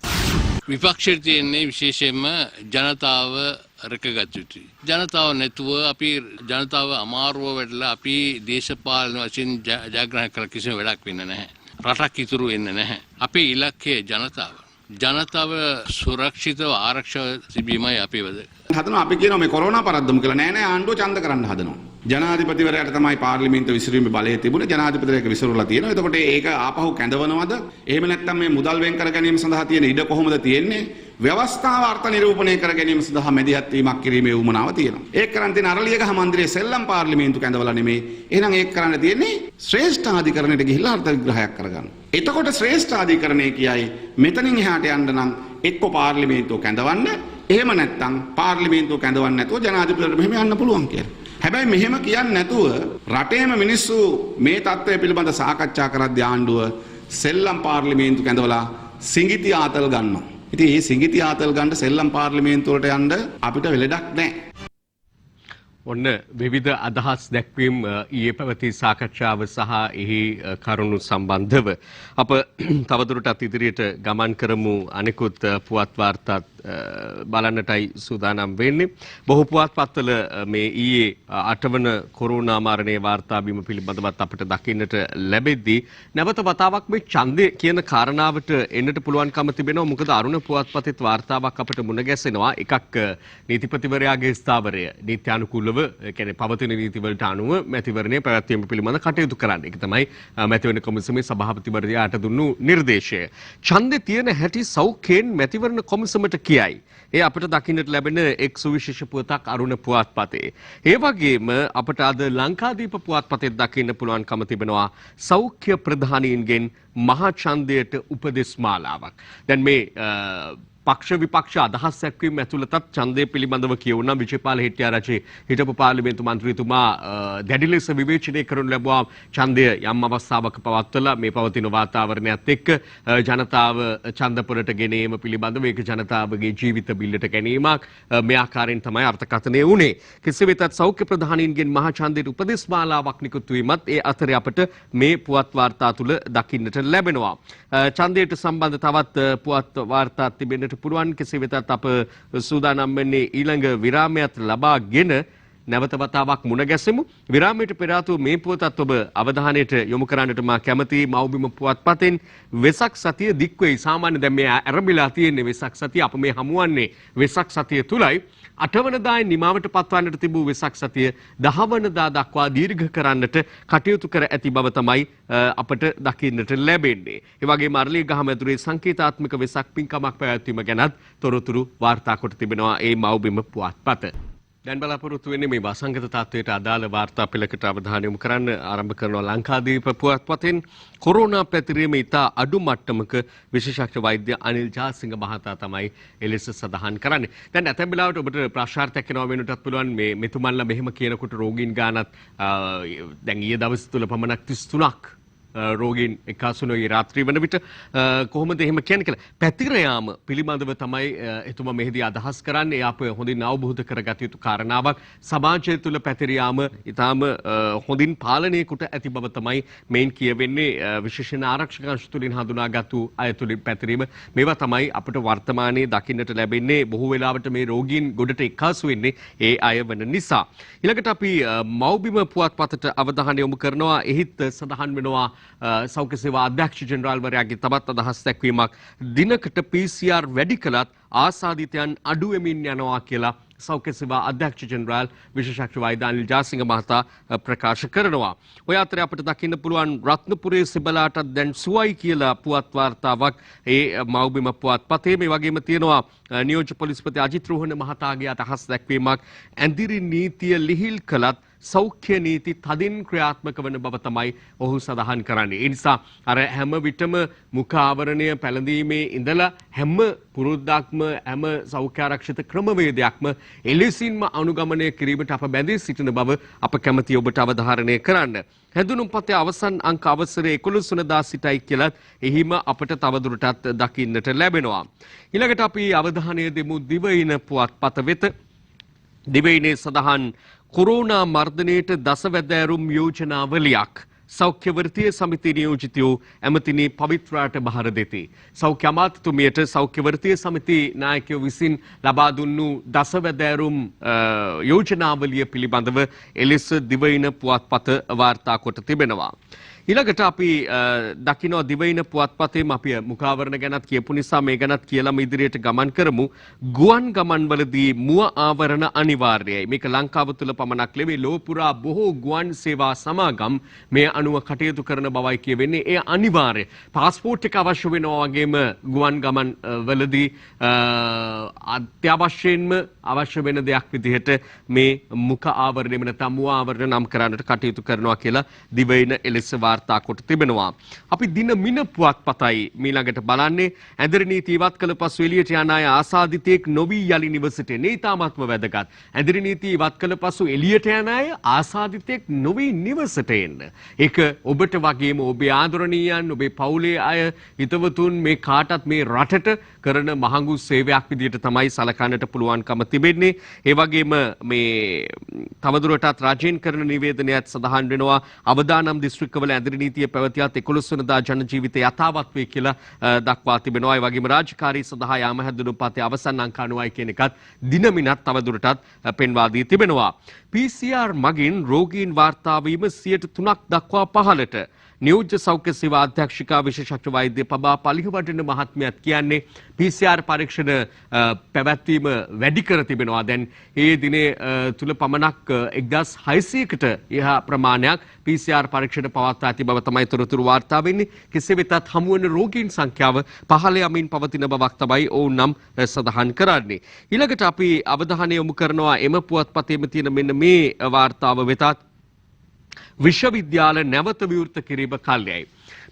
විපක්ෂයේ තියෙන්නේ විශේෂයෙන්ම ජනතාව රැකගත යුතුයි. ජනතාව නැතුව අපි ජනතාව අමාරුව වෙట్లా අපි දේශපාලන වශයෙන් ජයග්‍රහණය කළ කිසිම වැඩක් වෙන්නේ නැහැ. රටක් ඉතුරු වෙන්නේ නැහැ. අපේ ඉලක්කය ජනතාව. ජනතාව සුරක්ෂිතව ආරක්ෂා තිබීමයි අපේ වැදගත්. හදනවා අපි කියනවා මේ කොරෝනා පරද්දමු කියලා. නෑ නෑ ආණ්ඩුව ඡන්ද කරන්න හදනවා. ජනාධිපතිවරයාට තමයි පාර්ලිමේන්තුව විසිරීමේ බලය තිබුණේ. ජනාධිපතිවරයාට විසිරලා තියෙනවා. එතකොට ඒක ආපහු කැඳවනවද? එහෙම නැත්නම් මේ මුදල් වෙන් කර ගැනීම සඳහා තියෙන ඉඩ කොහොමද තියෙන්නේ? ව්‍යවස්ථාව අර්ථ නිරූපණය කර ගැනීම සඳහා මැදිහත් වීමක් කිරීමේ උවමනාව තියෙනවා. ඒක කරන් තියෙන අරලියගහ මන්දිරයේ සෙල්ලම් පාර්ලිමේන්තු කැඳවලා නෙමෙයි. එහෙනම් ඒක කරන්න තියෙන්නේ ශ්‍රේෂ්ඨාධිකරණයට ගිහිල්ලා අර්ථ විග්‍රහයක් කරගන්න. එතකොට ශ්‍රේෂ්ඨාධිකරණය කියයි මෙතනින් එහාට යන්න නම් එක්ක පාර්ලිමේන්තුව කැඳවන්න, එහෙම නැත්නම් පාර්ලිමේන්තුව කැඳවන්න නැතුව ජනාධිපතිවරයාට මෙහෙම යන්න පුළුවන් කියලා. හැබැයි මෙහෙම කියන්නේ නැතුව රටේම මිනිස්සු මේ තත්ත්වය පිළිබඳ සාකච්ඡා කරද්දී ආණ්ඩුව සෙල්ලම් පාර්ලිමේන්තු කැඳවලා සිඟිති ආතල් ගන්නවා. ඉතින් මේ සිඟිති ආතල් ගන්න සෙල්ලම් පාර්ලිමේන්තුවට යන්න අපිට වෙලඩක් නැහැ. ඔන්න විවිධ අදහස් දැක්වීම් ඊයේ පැවති සාකච්ඡාව සහ එහි කරුණු සම්බන්ධව අප තවදුරටත් ඉදිරියට ගමන් කරමු. අනෙකුත් පුවත් වාර්තාත් බලන්නටයි සූදානම් වෙන්නේ. බොහෝ පුවත්පත්වල මේ ඊයේ 8 වන කොරෝනා මරණයේ වාර්තා වීම පිළිබඳවත් අපිට දකින්නට ලැබෙද්දී නැවත වතාවක් මේ ඡන්දය කියන කාරණාවට එන්නට පුළුවන්කම තිබෙනවා. මොකද අරුණ පුවත්පතේ වාර්තාවක් අපිට මුණ ගැසෙනවා. එකක් නීතිපතිවරයාගේ ස්ථාවරය නීත්‍යානුකූලව කියන්නේ පවතින නීතිවලට අනුව මැතිවරණය පැවැත්වීම පිළිබඳ කටයුතු කරන්න. ඒක තමයි මැතිවරණ කොමිසමේ සභාපතිවරයාට දුන්නු නිර්දේශය. ඡන්දේ තියෙන හැටි සෞඛ්‍යයෙන් මැතිවරණ කොමිසමට කියයි. ඒ අපිට දකින්නට ලැබෙන එක් සුවිශේෂ පුවතක් අරුණ පුවත්පතේ. ඒ වගේම අපට අද ලංකාදීප පුවත්පතේ දකින්න පුළුවන්කම තිබෙනවා සෞඛ්‍ය ප්‍රධානීන්ගෙන් මහා ඡන්දයට උපදෙස් මාලාවක්. දැන් මේ පක්ෂ විපක්ෂ අදහස් දැක්වීම ඇතුළතත් ඡන්දය පිළිබඳව කියවුණා. විජේපාල හෙට්ටිආරච්චි හිටපු පාර්ලිමේන්තු මන්ත්‍රීතුමා දැඩි ලෙස විවේචනය කරනු ලැබුවා. ඡන්දය යම් අවස්ථාවක පවත්වලා මේ පවතින වාතාවරණයත් එක්ක ජනතාව ඡන්දපොලට ගෙනීම පිළිබඳව ඒක ජනතාවගේ ජීවිත බිල්ලට ගැනීමක් මේ ආකාරයෙන් තමයි අර්ථකථනය වුණේ. කෙසේ වෙතත් සෞඛ්‍ය ප්‍රධානීන්ගෙන් මහා ඡන්දයට උපදෙස් මාලාවක් නිකුත් වීමත් ඒ අතරේ අපට මේ පුවත් වාර්තා තුල දකින්නට ලැබෙනවා. ඡන්දයට සම්බන්ධ තවත් පුවත් වාර්තා තිබෙන්නට පුළුවන්. කෙසේ වෙතත් අප සූදානම් වෙන්නේ ඊළඟ විරාමයත් ලබාගෙන නැවත වතාවක් මුණ ගැසෙමු. විරාමයට පෙර ආතුව මේ පුවතත් ඔබ අවධානයට යොමු කරන්නට මා කැමතියි. මව්බිම පුවත්පතෙන් වෙසක් සතිය දික්වෙයි. සාමාන්‍ය දැන් මේ ආරම්භලා තියෙන්නේ වෙසක් සතිය. අප මේ හමුවන්නේ වෙසක් සතිය තුලයි. 8 වනදායි නිමාවට පත්වන්නට තිබූ වෙසක් සතිය 10 වනදා දක්වා දීර්ඝ කරන්නට කටයුතු කර ඇති බව තමයි අපට දකින්නට ලැබෙන්නේ. ඒ වගේම අරලියගහ මැදුරේ සංකේතාත්මක වෙසක් පින්කමක් පැවැත්වීම ගැනත් තොරතුරු වාර්තා කොට තිබෙනවා ඒ මව්බිම පුවත්පත. දැන් බලාපොරොත්තු වෙන්නේ මේ වසංගත තත්ත්වයට අදාළ වාර්තා පෙළකට අවධානය යොමු කරන්න ආරම්භ කරනවා ලංකාදීප පුවත්පතෙන්. කොරෝනා පැතිරීම ඉතා අඩු මට්ටමක විශේෂඥ වෛද්‍ය අනිල් ජාසිංහ මහතා තමයි එලෙස සඳහන් කරන්නේ. දැන් ඇතැම් වෙලාවට ඔබට ප්‍රශ්නාර්ථයක් එනවා වෙනුටත් පුළුවන් මේ මෙතුමන්ලා මෙහෙම කියනකොට රෝගීන් ගානත් දැන් ඊයේ දවස් තුල පමණක් 33ක් රෝගීන් එක්කාසුනේ රාත්‍රී වන විට කොහොමද එහෙම කියන්නේ කියලා පැතිර යාම පිළිබඳව තමයි එතුමා මෙහිදී අදහස් කරන්නේ. ඒ අප හොඳින් අවබෝධ කරගත යුතු කාරණාවක්. සමාජය තුළ පැතිර යාම ඊටාම හොඳින් පාලනය කොට ඇති බව තමයි මේන් කියවෙන්නේ. විශේෂයෙන් ආරක්ෂක අංශ තුලින් හඳුනාගත්තු අය තුලින් පැතිරීම මේවා තමයි අපිට වර්තමානයේ දකින්නට ලැබෙන්නේ. බොහෝ වෙලාවට මේ රෝගීන් ගොඩට එක්කාසු වෙන්නේ ඒ අය වන නිසා. ඊළඟට අපි මව්බිම පුවත්පතට අවධානය යොමු කරනවා. එහිත් සඳහන් වෙනවා සෞඛ්‍ය සේවා අධ්‍යක්ෂ ජෙනරාල්වරයාගේ තවත් අදහස් දැක්වීමක්. දිනකට PCR වැඩි කළත් ආසාදිතයන් අඩු වෙමින් යනවා කියලා සෞඛ්‍ය සේවා අධ්‍යක්ෂ ජෙනරාල් විශේෂඥ වෛද්‍ය අනිල් ජාසිංහ මහතා ප්‍රකාශ කරනවා. ඔය අතරේ අපිට දකින්න පුළුවන් රත්නපුරේ සිබලාටත් දැන් සුවයි කියලා පුවත් වාර්තාවක් ඒ මව්බිම පුවත්පතේ. මේ වගේම තියෙනවා නියෝජ්‍ය පොලිස්පති අජිත් රෝහණ මහතාගේ අදහස් දැක්වීමක්. ඇඳිරි නීතිය ලිහිල් කළත් සෞඛ්‍ය නීති තදින් ක්‍රියාත්මක වන බව තමයි ඔහු සඳහන් කරන්නේ. ඒ නිසා අර හැම විටම මුඛ ආවරණය පැළඳීමේ ඉඳලා හැම පුරුද්දක්ම හැම සෞඛ්‍ය ආරක්ෂිත ක්‍රමවේදයක්ම එලෙසින්ම අනුගමනය කිරීමට අප බැඳී සිටින බව අප කැමැති ඔබට අවධාරණය කරන්න. හැඳුනුම්පතේ අවසන් අංක අවසරයේ 11 වනදා සිටයි කියලත් එහිම අපට තවදුරටත් දකින්නට ලැබෙනවා. ඊළඟට අපි අවධානය දෙමු දිවයින පුවත්පත වෙත. දිවයිනේ සඳහන් කොරෝනා මර්ධනයට දසවැදෑරුම් යෝජනාවලියක් සෞඛ්‍යවෘත්තීය සමිති නියෝජිතයෝ ඇමතිනි පවිත්‍රාට බහර දෙති. සෞඛ්‍ය අමාත්‍යතුමියට සෞඛ්‍යවෘත්තීය සමිති නායකයෝ විසින් ලබා දුන්නු දසවැදෑරුම් යෝජනාවලිය පිළිබඳව එලෙස දිවයින පුවත්පත වාර්තා කොට තිබෙනවා. ඊළඟට අපි දකින්න දිවයින පුවත්පතේම අපි මුඛාවරණ ගැනත් කියපු නිසා මේ ගැනත් කියලාම ඉදිරියට ගමන් කරමු. ගුවන් ගමන්වලදී මුව ආවරණ අනිවාර්යයි. මේක ලංකාව තුළ පමණක් නෙවෙයි ලොව පුරා බොහෝ ගුවන් සේවා සමාගම් මේ අනුව කටයුතු කරන බවයි කියවෙන්නේ. ඒ අනිවාර්ය. පාස්පෝර්ට් එක අවශ්‍ය වෙනවා වගේම ගුවන් ගමන් වලදී අත්‍යවශ්‍යයෙන්ම අවශ්‍ය වෙන දෙයක් විදිහට මේ මුඛ ආවරණය නැත්නම් මුව ආවරණ නම් කරන්නට කටයුතු කරනවා කියලා දිවයින එලෙස වාර්තා කොට තිබෙනවා. අපි දින මින පුවත්පතයි මීළඟට බලන්නේ. ඇඳරි නීති ඉවත් කළ පසු එළියට යන අය ආසාදිතයෙක් නොවි යලි නිවසට එන ඉතාමත්ම වැදගත්. ඇඳරි නීති ඉවත් කළ පසු එළියට යන අය ආසාදිතයෙක් නොවි නිවසට එන්න. ඒක ඔබට වගේම ඔබේ ආදරණීයන්, ඔබේ පවුලේ අය, හිතවතුන් මේ කාටත් මේ රටට කරන මහඟු සේවයක් විදිහට තමයි සලකන්නට පුළුවන්කම තිබෙන්නේ. ඒ වගේම මේ තවදුරටත් රජයෙන් කරන නිවේදනයත් සඳහන් වෙනවා. අවදානම් දිස්ත්‍රික්කවල ඇඳරි නීතිය පැවතියත් 11 වෙනිදා ජන ජීවිතය යථාවත් වේ කියලා දක්වා තිබෙනවා. ඒ වගේම රාජකාරී සඳහා යාම හැඳුනුම්පතේ අවසන් අංක 90යි කියන එකත් දිනමිනත් තවදුරටත් පෙන්වා දී තිබෙනවා. PCR මගින් රෝගීන් වාර්තා වීම 3% දක්වා පහළට. නියෝජ්‍ය සෞඛ්‍ය සේවා අධ්‍යක්ෂිකා විශේෂඥ වෛද්‍ය පබා පලිහවඩන මහත්මයාත් කියන්නේ PCR පරීක්ෂණ පැවැත්වීම වැඩි කර තිබෙනවා. දැන් ඒ දිනේ තුල පමණක් 1600කට එහා ප්‍රමාණයක් PCR පරීක්ෂණ පවත්වා ඇති බව තමයි තොරතුරු වාර්තා වෙන්නේ. කෙසේ වෙතත් හමු වන රෝගීන් සංඛ්‍යාව පහළ යමින් පවතින බවක් තමයි ඔවුන් නම් සඳහන් කරන්නේ. ඊළඟට අපි අවධානය යොමු කරනවා එම පුවත්පතේම තියෙන මෙන්න මේ වාර්තාව වෙතත් විශ්වවිද්‍යාල නැවත විවෘත කිරීම කල්යයි.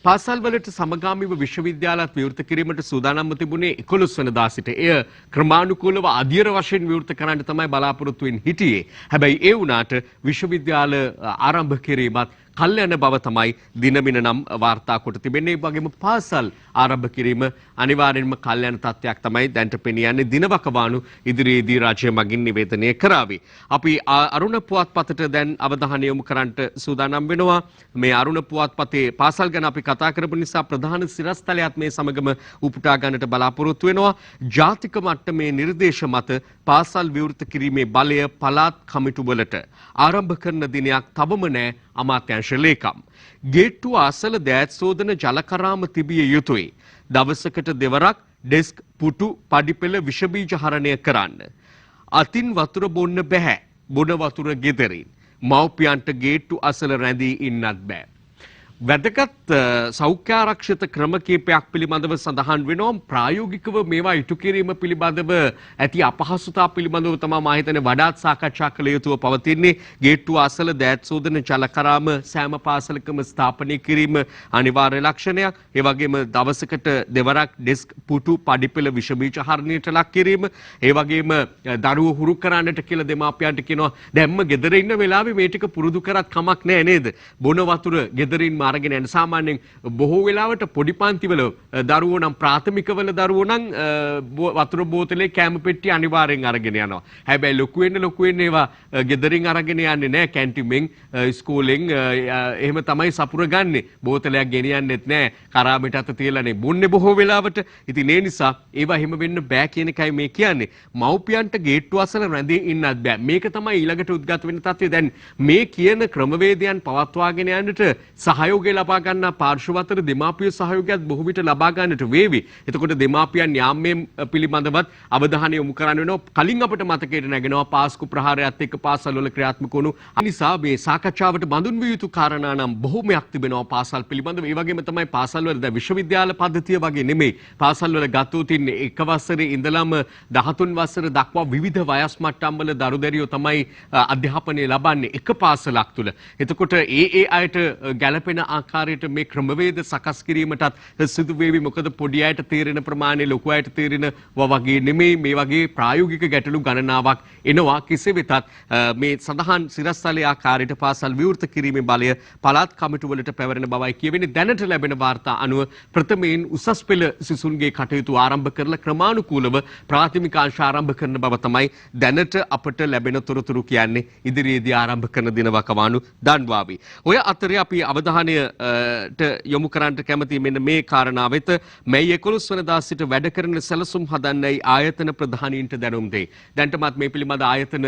පාසල් වලට සමගාමීව විශ්වවිද්‍යාලත් විවෘත කිරීමට සූදානම්ව තිබුණේ 11 වෙනිදා සිට. එය ක්‍රමානුකූලව අධ්‍යයන වශයෙන් විවෘත කරන්න තමයි බලාපොරොත්තු වෙන්නේ හිටියේ. හැබැයි ඒ වුණාට විශ්වවිද්‍යාල ආරම්භ කිරීමත් කල්යන බව තමයි දිනමින නම් වාර්තා කොට තිබෙන්නේ. ඒ වගේම පාසල් ආරම්භ කිරීම අනිවාර්යෙන්ම කල්යන තත්ත්වයක් තමයි දැන්ට පෙනී යන්නේ. දිනවකවානු ඉදිරියේදී රාජ්‍ය මගින් නිවේදනය කරાવી. අපි අරුණ පුවත්පතට දැන් අවධානය යොමු කරන්නට සූදානම් වෙනවා. මේ අරුණ පුවත්පතේ පාසල් ගැන අපි කතා කරපු නිසා ප්‍රධාන සිරස්තලයත් මේ සමගම උපුටා ගන්නට බලාපොරොත්තු වෙනවා. ජාතික මට්ටමේ නිර්දේශ මත පාසල් විවෘත කිරීමේ බලය පළාත් කමිටුවලට ආරම්භ කරන දිනයක් තවම නැහැ. අමාත්‍යාංශ ලේකම් ගේට්ටුව අසල දෑත් සෝදන ජලකරාම තිබිය යුතුයි. දවසකට දෙවරක් ඩෙස්ක් පුටු පඩිපෙළ විෂබීජ හරණය කරන්න. අතින් වතුර බොන්න බැහැ. බොන වතුර ගෙදරින්. මව්පියන්ට ගේට්ටු අසල රැඳී ඉන්නත් බෑ. වැදගත් සෞඛ්‍යාරක්ෂිත ක්‍රම කීපයක් පිළිබඳව සඳහන් වෙනවා. ප්‍රායෝගිකව මේවා ඉටු කිරීම පිළිබඳව ඇති අපහසුතා පිළිබඳව තමයි මා හිතන්නේ වඩාත් සාකච්ඡා කළ යුතුව පවතින්නේ. ගේට්ටුව අසල දෑත් සෝදන ජලකරාම සෑම පාසලකම ස්ථාපනය කිරීම අනිවාර්ය ලක්ෂණයක්. ඒ වගේම දවසකට දෙවරක් ඩෙස්ක් පුටු පඩිපෙළ විෂබීජ හරණයට ලක් කිරීම. ඒ වගේම දරුවෝ හුරු කරන්නට කියලා දෙමාපියන්ට කියනවා දැම්ම ගෙදර ඉන්න වෙලාවේ මේ ටික පුරුදු කරත් කමක් නැහැ නේද? බොන වතුර ගෙදරින් අරගෙන යන සාමාන්‍යයෙන් බොහෝ වෙලාවට පොඩි පන්තිවල දරුවෝ නම් ප්‍රාථමිකවල දරුවෝ නම් වතුර බෝතලේ කෑම පෙට්ටිය අනිවාර්යෙන් අරගෙන යනවා. හැබැයි ලොකු වෙන්න ඒවා ගෙදරින් අරගෙන යන්නේ නැහැ. කැන්ටින්ෙන් ඉස්කෝලෙන් එහෙම තමයි සපුර ගන්නෙ. බෝතලයක් ගෙනියන්නෙත් නැහැ. කරාබෙට අත තියලානේ බොන්නේ බොහෝ වෙලාවට. ඉතින් ඒ නිසා ඒවා එහෙම වෙන්න බෑ කියන එකයි මේ කියන්නේ. මව්පියන්ට ගේට්ටු අසල රැඳී ඉන්නත් බෑ. මේක තමයි ඊළඟට උද්ගත වෙන තත්ත්වය. දැන් මේ කියන ක්‍රමවේදයන් පවත්වාගෙන යන්නට සහයෝගය ලබා ගන්න පාර්ශ්ව අතර දෙමාපිය සහයෝගයත් බොහෝ විට ලබා ගන්නට වේවි. එතකොට දෙමාපියන් යාම්මේ පිළිබඳවත් අවධානය යොමු කරන්න වෙනවා. කලින් අපිට මතකයට නැගෙනවා පාස්කු ප්‍රහාරයත් එක්ක පාසල් වල ක්‍රියාත්මක වුණු නිසා මේ සාකච්ඡාවට බඳුන් විය යුතු කාරණා නම් බොහෝමයක් තිබෙනවා පාසල් පිළිබඳව. ඒ වගේම තමයි පාසල් වල දැන් විශ්වවිද්‍යාල පද්ධතිය වගේ නෙමෙයි. පාසල් වල ගතෝ තින්නේ එක වසරේ ඉඳලම 13 වසර දක්වා විවිධ වයස් මට්ටම් වල දරුදැරියෝ තමයි අධ්‍යාපනය ලබන්නේ එක පාසලක් තුල. එතකොට ඒ අයට ගැළපෙන ආකාරයට මේ ක්‍රමවේද සකස් කිරීමටත් සිදු වේවි. මොකද පොඩි අයට තේරෙන ප්‍රමාණය ලොකු අයට තේරෙනවා වගේ නෙමෙයි. මේ වගේ ප්‍රායෝගික ගැටලු ගණනාවක් එනවා. කෙසේ වෙතත් මේ සඳහන් සිරස්තලයේ ආකාරයට පාසල් විවෘත කිරීමේ බලය පළාත් කමිටුවලට පැවරෙන බවයි කියවෙන්නේ. දැනට ලැබෙන වාර්තා අනුව ප්‍රථමයෙන් උසස් පෙළ සිසුන්ගේ කටයුතු ආරම්භ කරලා ක්‍රමානුකූලව ප්‍රාථමික අංශ ආරම්භ කරන බව තමයි දැනට අපට ලැබෙන තොරතුරු කියන්නේ. ඉදිරියේදී ආරම්භ කරන දින වකවානු දන්වාවි. ඔය අතරේ අපි අවධානය අවධානයට යොමු කරන්නට කැමති මෙන්න මේ කාරණාව වෙත මේ 11 වෙනිදා සිට වැඩ කරන සැලසුම් හදන්නයි ආයතන ප්‍රධානීන්ට දැනුම් දෙයි. දැන්ටමත් මේ පිළිබඳ ආයතන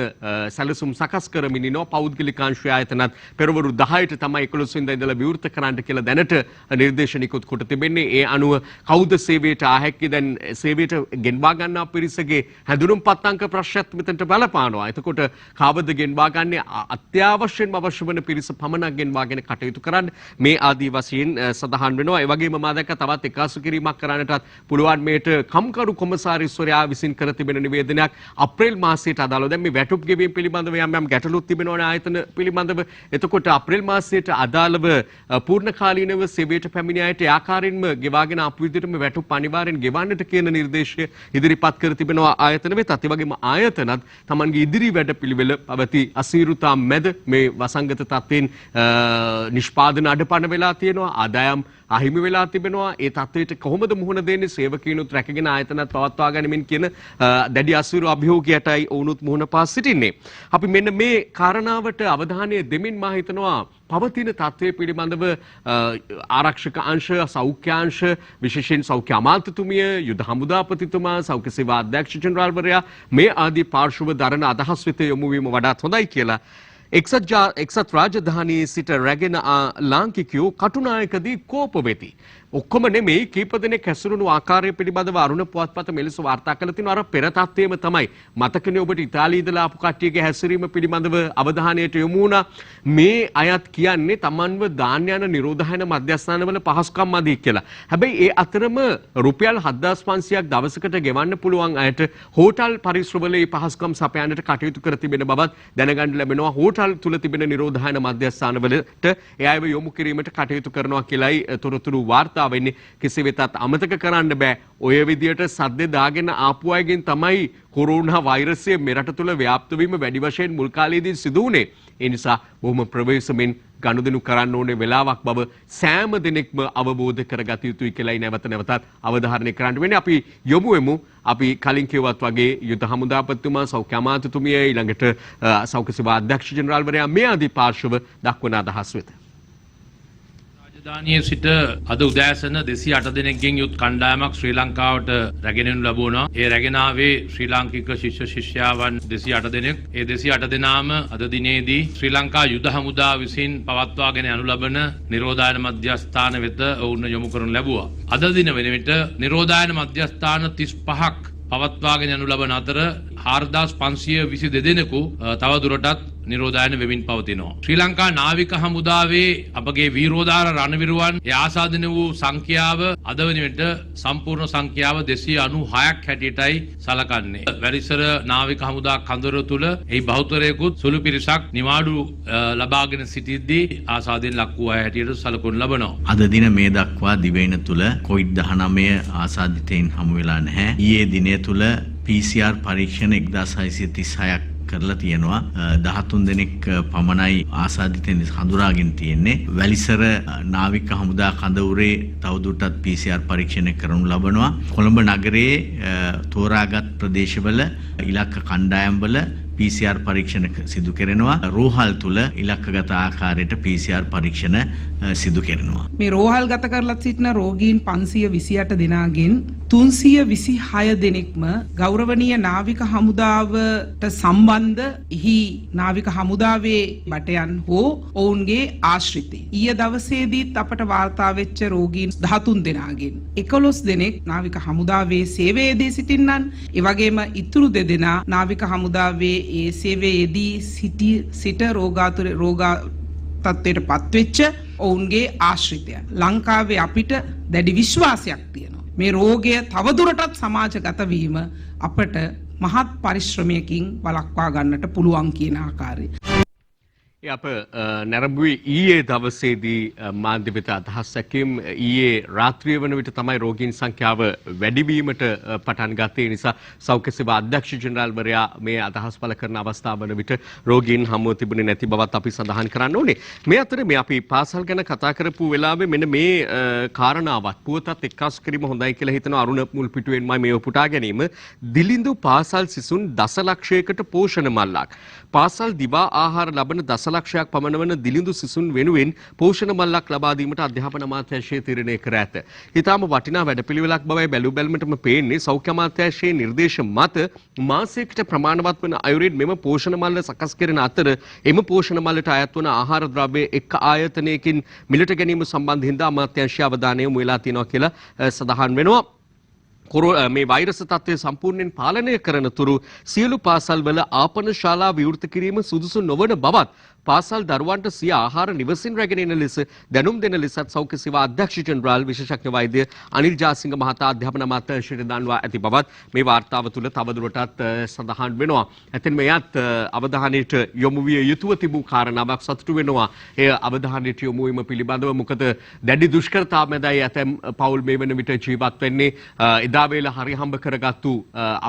සැලසුම් සකස් කරමින් ඉනවා. පෞද්ගලික අංශය ආයතනත් පෙරවරු 10ට තමයි 11 වෙනිදා ඉඳලා විවෘත කරන්න කියලා දැනට නිර්දේශ නිකුත් කොට තිබෙන්නේ. ඒ අනුව කවුද සේවයට ආහැක්කේ දැන් සේවයට ගෙන්වා ගන්නා පිරිසගේ හැඳුනුම්පත් අංක ප්‍රශ්නත් මෙතනට බලපානවා. එතකොට කාවද ගෙන්වා ගන්නේ අත්‍යවශ්‍යම අවශ්‍ය වන පිරිස පමණක් ගෙන්වාගෙන කටයුතු කරන්න මේ ආදී වශයෙන් සඳහන් වෙනවා. ඒ වගේම මා දැක්ක තවත් එකාසු කිරීමක් කරන්නටත් පුළුවන් මේට කම්කරු කොමසාරිස්වරයා විසින් කර තිබෙන නිවේදනයක් අප්‍රේල් මාසයට අදාළව දැන් මේ වැටුප් ගෙවීම පිළිබඳව යම් ගැටලුත් තිබෙනවනේ ආයතන පිළිබඳව. එතකොට අප්‍රේල් මාසයට අදාළව පූර්ණකාලීනව සේවයට පැමිණි අයට ආකාරයෙන්ම ගෙවාගෙන ආපු විදිහටම වැටුප් අනිවාර්යෙන් ගෙවන්නට කියන නිර්දේශය ඉදිරිපත් කර තිබෙනවා ආයතන වෙතත්. ඒ වගේම ආයතනත් Tamanගේ ඉදිරි වැඩපිළිවෙල පවති අසීරුතා මැද මේ වසංගත තත්ත්වයෙන් නිෂ්පාදන අඩපණ වෙලා තියෙනවා. ආදායම් අහිමි වෙලා තිබෙනවා. ඒ තත්ත්වයට කොහොමද මුහුණ දෙන්නේ සේවකීනුත් රැකගෙන ආයතනත් පවත්වා ගැනීමෙන් කියන දැඩි අසීරු අභියෝගයටයි ඔවුනුත් මුහුණ පා සිටින්නේ. අපි මෙන්න මේ කාරණාවට අවධානය දෙමින් මා හිතනවා පවතින තත්ත්වය පිළිබඳව ආරක්ෂක අංශ, සෞඛ්‍ය අංශ, විශේෂයෙන් සෞඛ්‍ය අමාත්‍යතුමිය, යුද හමුදාපතිතුමා, සෞඛ්‍ය සේවා අධ්‍යක්ෂ ජෙනරාල්වරයා මේ ආදී පාර්ශ්ව දරන අදහස් වෙත යොමු වීම වඩාත් හොඳයි කියලා එක්සත් රාජධානියේ සිට රැගෙන ලාංකිකයෝ කටුනායකදී කෝප වෙති. ඔක්කොම නෙමෙයි කීප දෙනෙක් හැසිරුණු ආකාරය පිළිබඳව අරුණ පුවත්පත මෙලෙස වාර්තා කළ තිනවා. අර පෙර තත්ත්වයේම තමයි. මතකනේ ඔබට ඉතාලියේ ඉඳලා ආපු කට්ටියගේ හැසිරීම පිළිබඳව අවධානයට යොමු වුණා. මේ අයත් කියන්නේ Tamanව දාන්න යන නිරෝධායන මධ්‍යස්ථානවල පහසුකම් මදි කියලා. හැබැයි ඒ අතරම රුපියල් 7500ක් දවසකට ගෙවන්න පුළුවන් අයට හෝටල් පරිශ්‍රවල මේ පහසුකම් සපයන්නට කටයුතු කර තිබෙන බවත් දැනගන්න ලැබෙනවා. හෝටල් තුල තිබෙන නිරෝධායන මධ්‍යස්ථානවලට ඒ අයව යොමු කිරීමට කටයුතු කරනවා කියලායි තොරතුරු වාර්තා වෙන්නේ. කෙසේ වෙතත් අමතක කරන්න බෑ ඔය විදියට සද්දේ දාගෙන ආපු අයගෙන් තමයි කොරෝනා වෛරසය මෙරට තුළ ව්‍යාප්ත වීම වැඩි වශයෙන් මුල් කාලයේදී සිදු වුණේ. ඒ නිසා බොහොම ප්‍රවේශමෙන් ගනුදෙනු කරන්න ඕනේ වෙලාවක් බව සෑම දිනෙකම අවබෝධ කරගත යුතුයි කියලායි නැවත නැවතත් අවධාරණය කරන්න වෙන්නේ. අපි යොමු වෙමු. අපි කලින් කියවත් වගේ යුද හමුදාපතිතුමා, සෞඛ්‍ය අමාත්‍යතුමිය, ඊළඟට සෞඛ්‍ය සේවා අධ්‍යක්ෂ ජෙනරාල්වරයා මේ ආදී පාර්ශ්ව දක්වන අදහස් වෙත. රාජධානියේ සිට අද උදෑසන 208 දෙනෙක්ගෙන් යුත් කණ්ඩායමක් ශ්‍රී ලංකාවට රැගෙනු ලැබුණා. ඒ රැගෙන ආවේ ශ්‍රී ලාංකික ශිෂ්‍ය ශිෂ්‍යාවන් 208 දෙනෙක්. ඒ 208 දෙනාම අද දිනේදී ශ්‍රී ලංකා යුද හමුදා විසින් පවත්වාගෙන යනු ලබන නිරෝධායන මධ්‍යස්ථාන වෙත ඔවුන් යොමු කරනු ලැබුවා. අද දින වෙන විට නිරෝධායන මධ්‍යස්ථාන 35ක් පවත්වාගෙන යනු ලබන අතර 4522 දෙනෙකු තව දුරටත් නිරෝධායන වෙමින් පවතිනවා. ශ්‍රී ලංකා නාවික හමුදාවේ අපගේ වීරෝදාර රණවිරුවන් ආසාදන වූ සංඛ්‍යාව අද වන විට සම්පූර්ණ සංඛ්‍යාව 296ක් හැටියටයි සලකන්නේ. වැලිසර නාවික හමුදා කඳවුර තුල එහි බහුතරයකුත් සුළු පිරිසක් නිවාඩු ලබාගෙන සිටිද්දී ආසාදයෙන් ලක් වූ අය හැටියට සලකනු ලබනවා. අද දින මේ දක්වා දිවයින තුල COVID-19 ආසාදිතයින් හමු වෙලා නැහැ. ඊයේ දිනය තුල PCR පරීක්ෂණ 1636ක් කරලා තියෙනවා. 13 දෙනෙක් පමණයි ආසාදිතයින් හඳුනාගෙන තියෙන්නේ. වැලිසර නාවික හමුදා කඳවුරේ තවදුරටත් PCR පරීක්ෂණ කරනු ලබනවා. කොළඹ නගරයේ තෝරාගත් ප්‍රදේශවල ඉලක්ක කණ්ඩායම්වල PCR පරීක්ෂණ සිදු කරනවා. රෝහල් තුල ඉලක්කගත ආකාරයට PCR පරීක්ෂණ සිදු කරනවා. මේ රෝහල් ගත කරලා සිටින රෝගීන් 528 දෙනාගෙන් 326 දෙනෙක්ම ගෞරවනීය නාවික හමුදාවට සම්බන්ධ එහි නාවික හමුදාවේ බටයන් හෝ ඔවුන්ගේ ආශ්‍රිතයින්. ඊයේ දවසේදීත් අපට වාර්තා වෙච්ච රෝගීන් 13 දෙනාගෙන් 11 දෙනෙක් නාවික හමුදාවේ සේවයේදී සිටින්නන්, ඒ වගේම ඉතුරු 2 දෙනා නාවික හමුදාවේ ඒ සේවයේදී සිට රෝගා තත්ත්වයට පත්වෙච්ච ඔවුන්ගේ ආශ්‍රිතයන්. ලංකාවේ අපිට දැඩි විශ්වාසයක් තියෙනවා. මේ රෝගය තවදුරටත් සමාජගත වීම අපට මහත් පරිශ්‍රමයකින් වළක්වා ගන්නට පුළුවන් කියන ආකාරය. අප නැරඹුවේ ඊයේ දවසේදී මාධ්‍ය වෙත අදහස් දැක්වීම ඊයේ රාත්‍රිය වන විට තමයි රෝගීන් සංඛ්‍යාව වැඩිවීමට පටන් ගත්තේ. නිසා සෞඛ්‍ය සේවා අධ්‍යක්ෂ ජෙනරාල්වරයා මේ අදහස් පළ කරන අවස්ථාව වන විට රෝගීන් හමුව තිබුණේ නැති බවත් අපි සඳහන් කරන්න ඕනේ. මේ අතරේ මේ අපි පාසල් ගැන කතා කරපු වෙලාවේ මෙන්න මේ කාරණාවත් පුවතත් එක්කාසු කිරීම හොඳයි කියලා හිතන අරුණ මුල් පිටුවෙන්මයි මේ උපුටා ගැනීම. දිලිඳු පාසල් සිසුන් දසලක්ෂයකට පෝෂණ මල්ලක්. පාසල් දිවා ආහාර ලබන දසලක්ෂ දශලක්ෂයක් පමණ වන දිලිඳු සිසුන් වෙනුවෙන් පෝෂණ මල්ලක් ලබා දීමට අධ්‍යාපන අමාත්‍යාංශය තීරණය කර ඇත. ඊටාම වටිනා වැඩපිළිවෙලක් බවයි බැලු බැලමටම පේන්නේ. සෞඛ්‍ය අමාත්‍යාංශයේ නිර්දේශ මත මාසයකට ප්‍රමාණවත් වන අයුරින් මෙම පෝෂණ මල්ල සකස් කරන අතර එම පෝෂණ මල්ලට අයත් වන ආහාර ද්‍රව්‍ය එක් ආයතනයකින් මිලට ගැනීම සම්බන්ධයෙන් අමාත්‍යාංශය අවධානය යොමු වෙලා තියෙනවා කියලා සඳහන් වෙනවා. මේ වෛරස තත්ත්වය සම්පූර්ණයෙන් පාලනය කරන තුරු සියලු පාසල්වල ආපන ශාලා විවෘත කිරීම සුදුසු නොවන බවත් පාසල් දරුවන්ට සිය ආහාර නිවසින් රැගෙන එන ලෙස දැනුම් දෙන ලෙසත් සෞඛ්‍ය සේවා අධ්‍යක්ෂ ජෙනරාල් විශේෂඥ වෛද්‍ය අනිල් ජාසිංහ මහතා අධ්‍යාපන අමාත්‍යාංශයට දන්වා ඇති බවත් මේ වාර්තාව තුළ තවදුරටත් සඳහන් වෙනවා. එතෙන් මෙයත් අවධානයට යොමු විය යුතුව තිබූ කාරණාවක් සතුටු වෙනවා. එය අවධානයට යොමු වීම පිළිබඳව මොකද දැඩි දුෂ්කරතා මැදයි ඇතැම් පවුල් මේ වන විට ජීවත් වෙන්නේ. එදා වේල හරි හම්බ කරගත්තු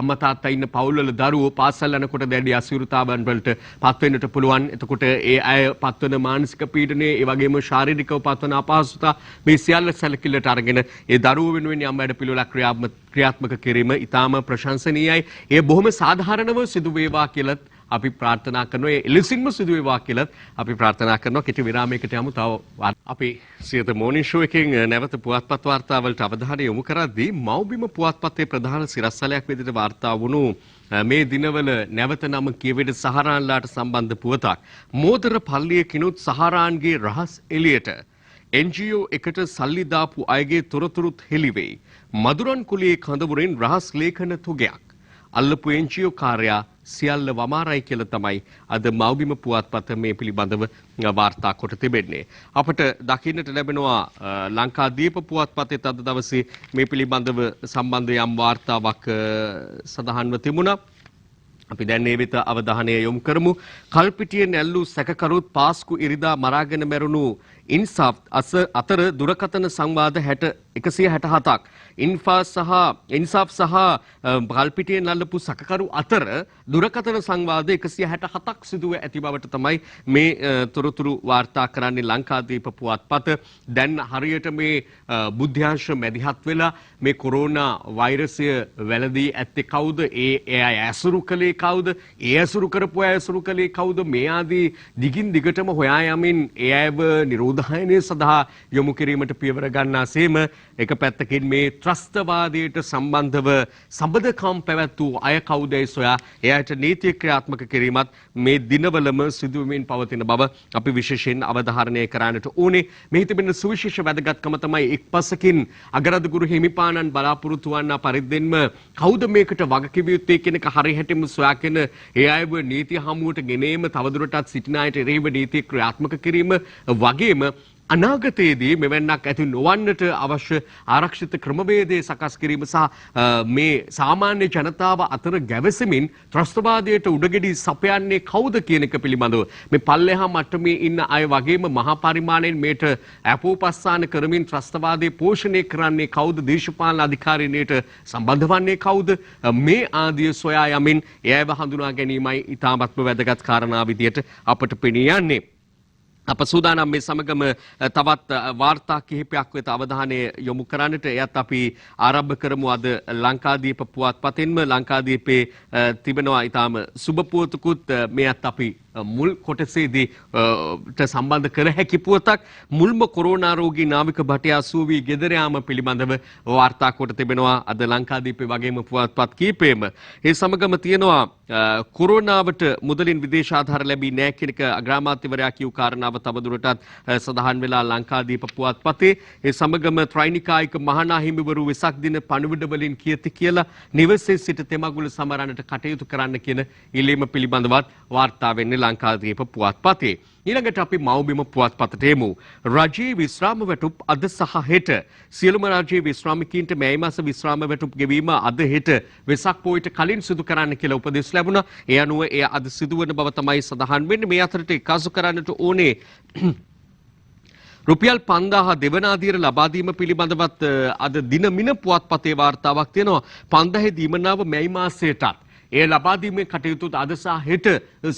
අම්මා තාත්තා ඉන්න පවුල්වල දරුවෝ පාසල් යනකොට දැඩි අසීරුතාවන් වලට පත් වෙන්නට පුළුවන්. එතකොට ඒ අය පත්වන මානසික පීඩනය ඒ වගේම ශාරීරිකව පත්වන අපහසුතා මේ සියල්ල සැලකිල්ලට අරගෙන ඒ දරුවෝ වෙනුවෙන් යම් වැඩපිළිවෙලක් ක්‍රියාත්මක කිරීම ඉතාම ප්‍රශංසනීයයි. ඒ බොහොම සාධාරණව සිදු වේවා කියලා අපි ප්‍රාර්ථනා කරනවා. ඒ එලෙසින්ම සිදු වේවා කියලා අපි ප්‍රාර්ථනා කරනවා. කෙටි විරාමයකට යමු. තව අපි සියත මෝනින් ෂෝ එකෙන් නැවත පුවත්පත් වාර්තාවලට අවධානය යොමු කරද්දී මව්බිම පුවත්පතේ ප්‍රධාන සිරස්තලයක් විදිහට වාර්තා වුණු මේ දිනවල නැවත නම කියවෙන සහරාන්ලාට සම්බන්ධ පුවතක්. මෝදර පල්ලියකිනුත් සහරාන්ගේ රහස් එළියට NGO එකට සල්ලි දාපු අයගේ තොරතුරුත් හෙළිවෙයි. මදුරන් කුලියේ කඳවුරෙන් රහස් ලේඛන තුගයක්. අල්ලපු NGO කාර්යා සියල්ල වමාරයි කියලා තමයි අද මව්බිම පුවත්පත මේ පිළිබඳව වාර්තා කොට තිබෙන්නේ. අපට දකින්නට ලැබෙනවා ලංකාදීප පුවත්පතේ අද දවසේ මේ පිළිබඳව සම්බන්ධ යම් වාර්තාවක් සඳහන්ව තිබුණා. අපි දැන් මේ වෙත අවධානය යොමු කරමු. කල්පිටියේ නැල්ලු සැකකරුත් පාස්කු ඉරිදා මරාගෙන මැරුණු ඉන්සාෆ් අතර දුරකථන සංවාද 167ක් ඉන්සාෆ් සහ කල්පිටියේ නැල්ලපු සැකකරු අතර දුරකථන සංවාද 167ක් සිදුව ඇති බවට තමයි මේ තොරතුරු වාර්තා කරන්නේ ලංකාදීප පුවත්පත. දැන් හරියට මේ බුද්ධාංශ මැදිහත් වෙලා මේ කොරෝනා වෛරසය වැළදී ඇත්තේ කවුද? ඒ අය ඇසුරු කළේ කවුද? ඒ ඇසුරු කරපු අය ඇසුරු කළේ කවුද? මේ ආදී දිගින් දිගටම හොයා යමින් ඒ අයව නිරෝධායනය සඳහා යොමු කිරීමට පියවර ගන්නාසේම එක පැත්තකින් මේ ත්‍රස්තවාදයට සම්බන්ධව සබඳකම් පැවැත්වූ අය කවුදයි සොයා එයාට නීතිය ක්‍රියාත්මක කිරීමත් මේ දිනවලම සිදුවමින් පවතින බව අපි විශේෂයෙන් අවධාරණය කරන්නට ඕනේ. මෙහි තිබෙන සුවිශේෂ වැදගත්කම තමයි එක්පසකින් අගරදුගුරු හිමිපාණන් බලාපොරොත්තු වන්නා පරිද්දෙන්ම කවුද මේකට වගකිව යුත්තේ කියන එක හරි හැටිම සොයාගෙන ඒ අයව නීති හමුවට ගෙනීම තවදුරටත් සිටින අයට එරෙහිව නීතිය ක්‍රියාත්මක කිරීම වගේම අනාගතයේදී මෙවැන්නක් ඇති නොවන්නට අවශ්‍ය ආරක්ෂිත ක්‍රමවේදය සකස් කිරීම සහ මේ සාමාන්‍ය ජනතාව අතර ගැවසෙමින් ත්‍රස්තවාදයට උඩගෙඩි සපයන්නේ කවුද කියන එක පිළිබඳව මේ පල්ලෙහා මට්ටමේ ඉන්න අය වගේම මහා පරිමාණයෙන් මේට අපෝපස්ථාන කරමින් ත්‍රස්තවාදය පෝෂණය කරන්නේ කවුද? දේශපාලන අධිකාරීන්ට සම්බන්ධ වන්නේ කවුද? මේ ආදිය සොයා යමින් එයව හඳුනා ගැනීමයි ඉතාමත්ම වැදගත් කාරණා විදියට අපට පෙනී යන්නේ. අප සූදානම් මේ සමගම තවත් වාර්තා කිහිපයක් වෙත අවධානය යොමු කරන්නට. එයත් අපි ආරම්භ කරමු අද ලංකාදීප පුවත්පතින්ම. ලංකාදීපේ තිබෙනවා ඊටාම සුබ පුවතකුත් මෙයත් අපි මුල් කොටසේදී සම්බන්ධ කර හැකි පුවතක්. මුල්ම කොරෝනා රෝගී නාවික භටයා සූවී ගෙදර යාම පිළිබඳව වාර්තා කොට තිබෙනවා අද ලංකාදීපේ වගේම පුවත්පත් කීපෙම. ඒ සමගම තියෙනවා කොරෝනාවට මුදලින් විදේශ ආධාර ලැබී නැහැ කියන එක අග්‍රාමාත්‍යවරයා කියු කාරණාව තවදුරටත් සඳහන් වෙලා ලංකාදීප පුවත්පතේ. ඒ සමගම ත්‍රිනිකායික මහා හිමිවරු වෙසක් දින පණිවිඩ වලින් කියති කියලා නිවසේ සිට තෙමගුල සමරන්නට කටයුතු කරන්න කියන ඉල්ලීම පිළිබඳවත් වාර්තා වෙන්නේ ලංකාදීප පුවත්පතේ. ඊළඟට අපි මව්බිම පුවත්පතට එමු. රජයේ විශ්‍රාම වැටුප් අද සහ හෙට. සියලුම රජයේ විශ්‍රාමිකයින්ට මේ මාස විශ්‍රාම වැටුප් ගෙවීම අද හෙට වෙසක් පොයට කලින් සිදු කරන්න කියලා උපදෙස් ලැබුණා. ඒ අනුව එය අද සිදුවන බව තමයි සඳහන් වෙන්නේ. මේ අතරට එක්කාසු කරන්නට ඕනේ රුපියල් 5000 දෙවන ආදියර ලබා දීම පිළිබඳවත් අද දින මින පුවත්පතේ වාර්තාවක් තියෙනවා. 5000 දීමනාව මැයි මාසයටත් ඒ ලබා දීමේ කටයුතු අද සහ හෙට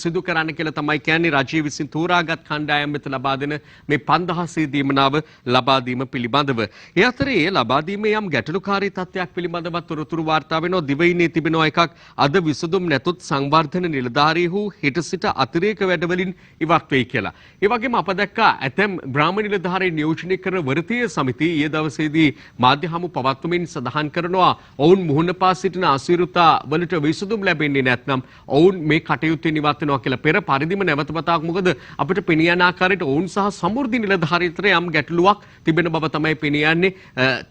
සිදු කරන්න කියලා තමයි කියන්නේ. රජය විසින් තෝරාගත් කණ්ඩායම් වෙත ලබා දෙන මේ 5000 දීමනාව ලබා දීම පිළිබඳව. ඒ අතරේ ලබා දීමේ යම් ගැටලුකාරී තත්ත්වයක් පිළිබඳව තොරතුරු වාර්තා වෙනවා. දිවයිනේ තිබෙනවා එකක්. අද විසඳුම් නැතොත් සංවර්ධන නිලධාරීහු හෙට සිට අතිරේක වැඩවලින් ඉවත් වෙයි කියලා. ඒ වගේම අප දැක්කා ඇතැම් ග්‍රාම නිලධාරීන් නියෝජනය කරන වෘත්තීය සමිතිය ඊයේ දවසේදී මාධ්‍ය හමු පවත්වමින් සඳහන් කරනවා ඔවුන් මුහුණ පා සිටින අසීරුතා වලට විසඳුම් ලැබෙන්නේ නැත්නම් ඔවුන් මේ කටයුත්තෙන් ඉවත් වෙනවා කියලා. පෙර පරිදිම නැවත වතාවක් මොකද අපිට පෙනී යන ආකාරයට ඔවුන් සහ සමෘද්ධි නිලධාරීන් අතර යම් ගැටලුවක් තිබෙන බව තමයි පෙනී යන්නේ.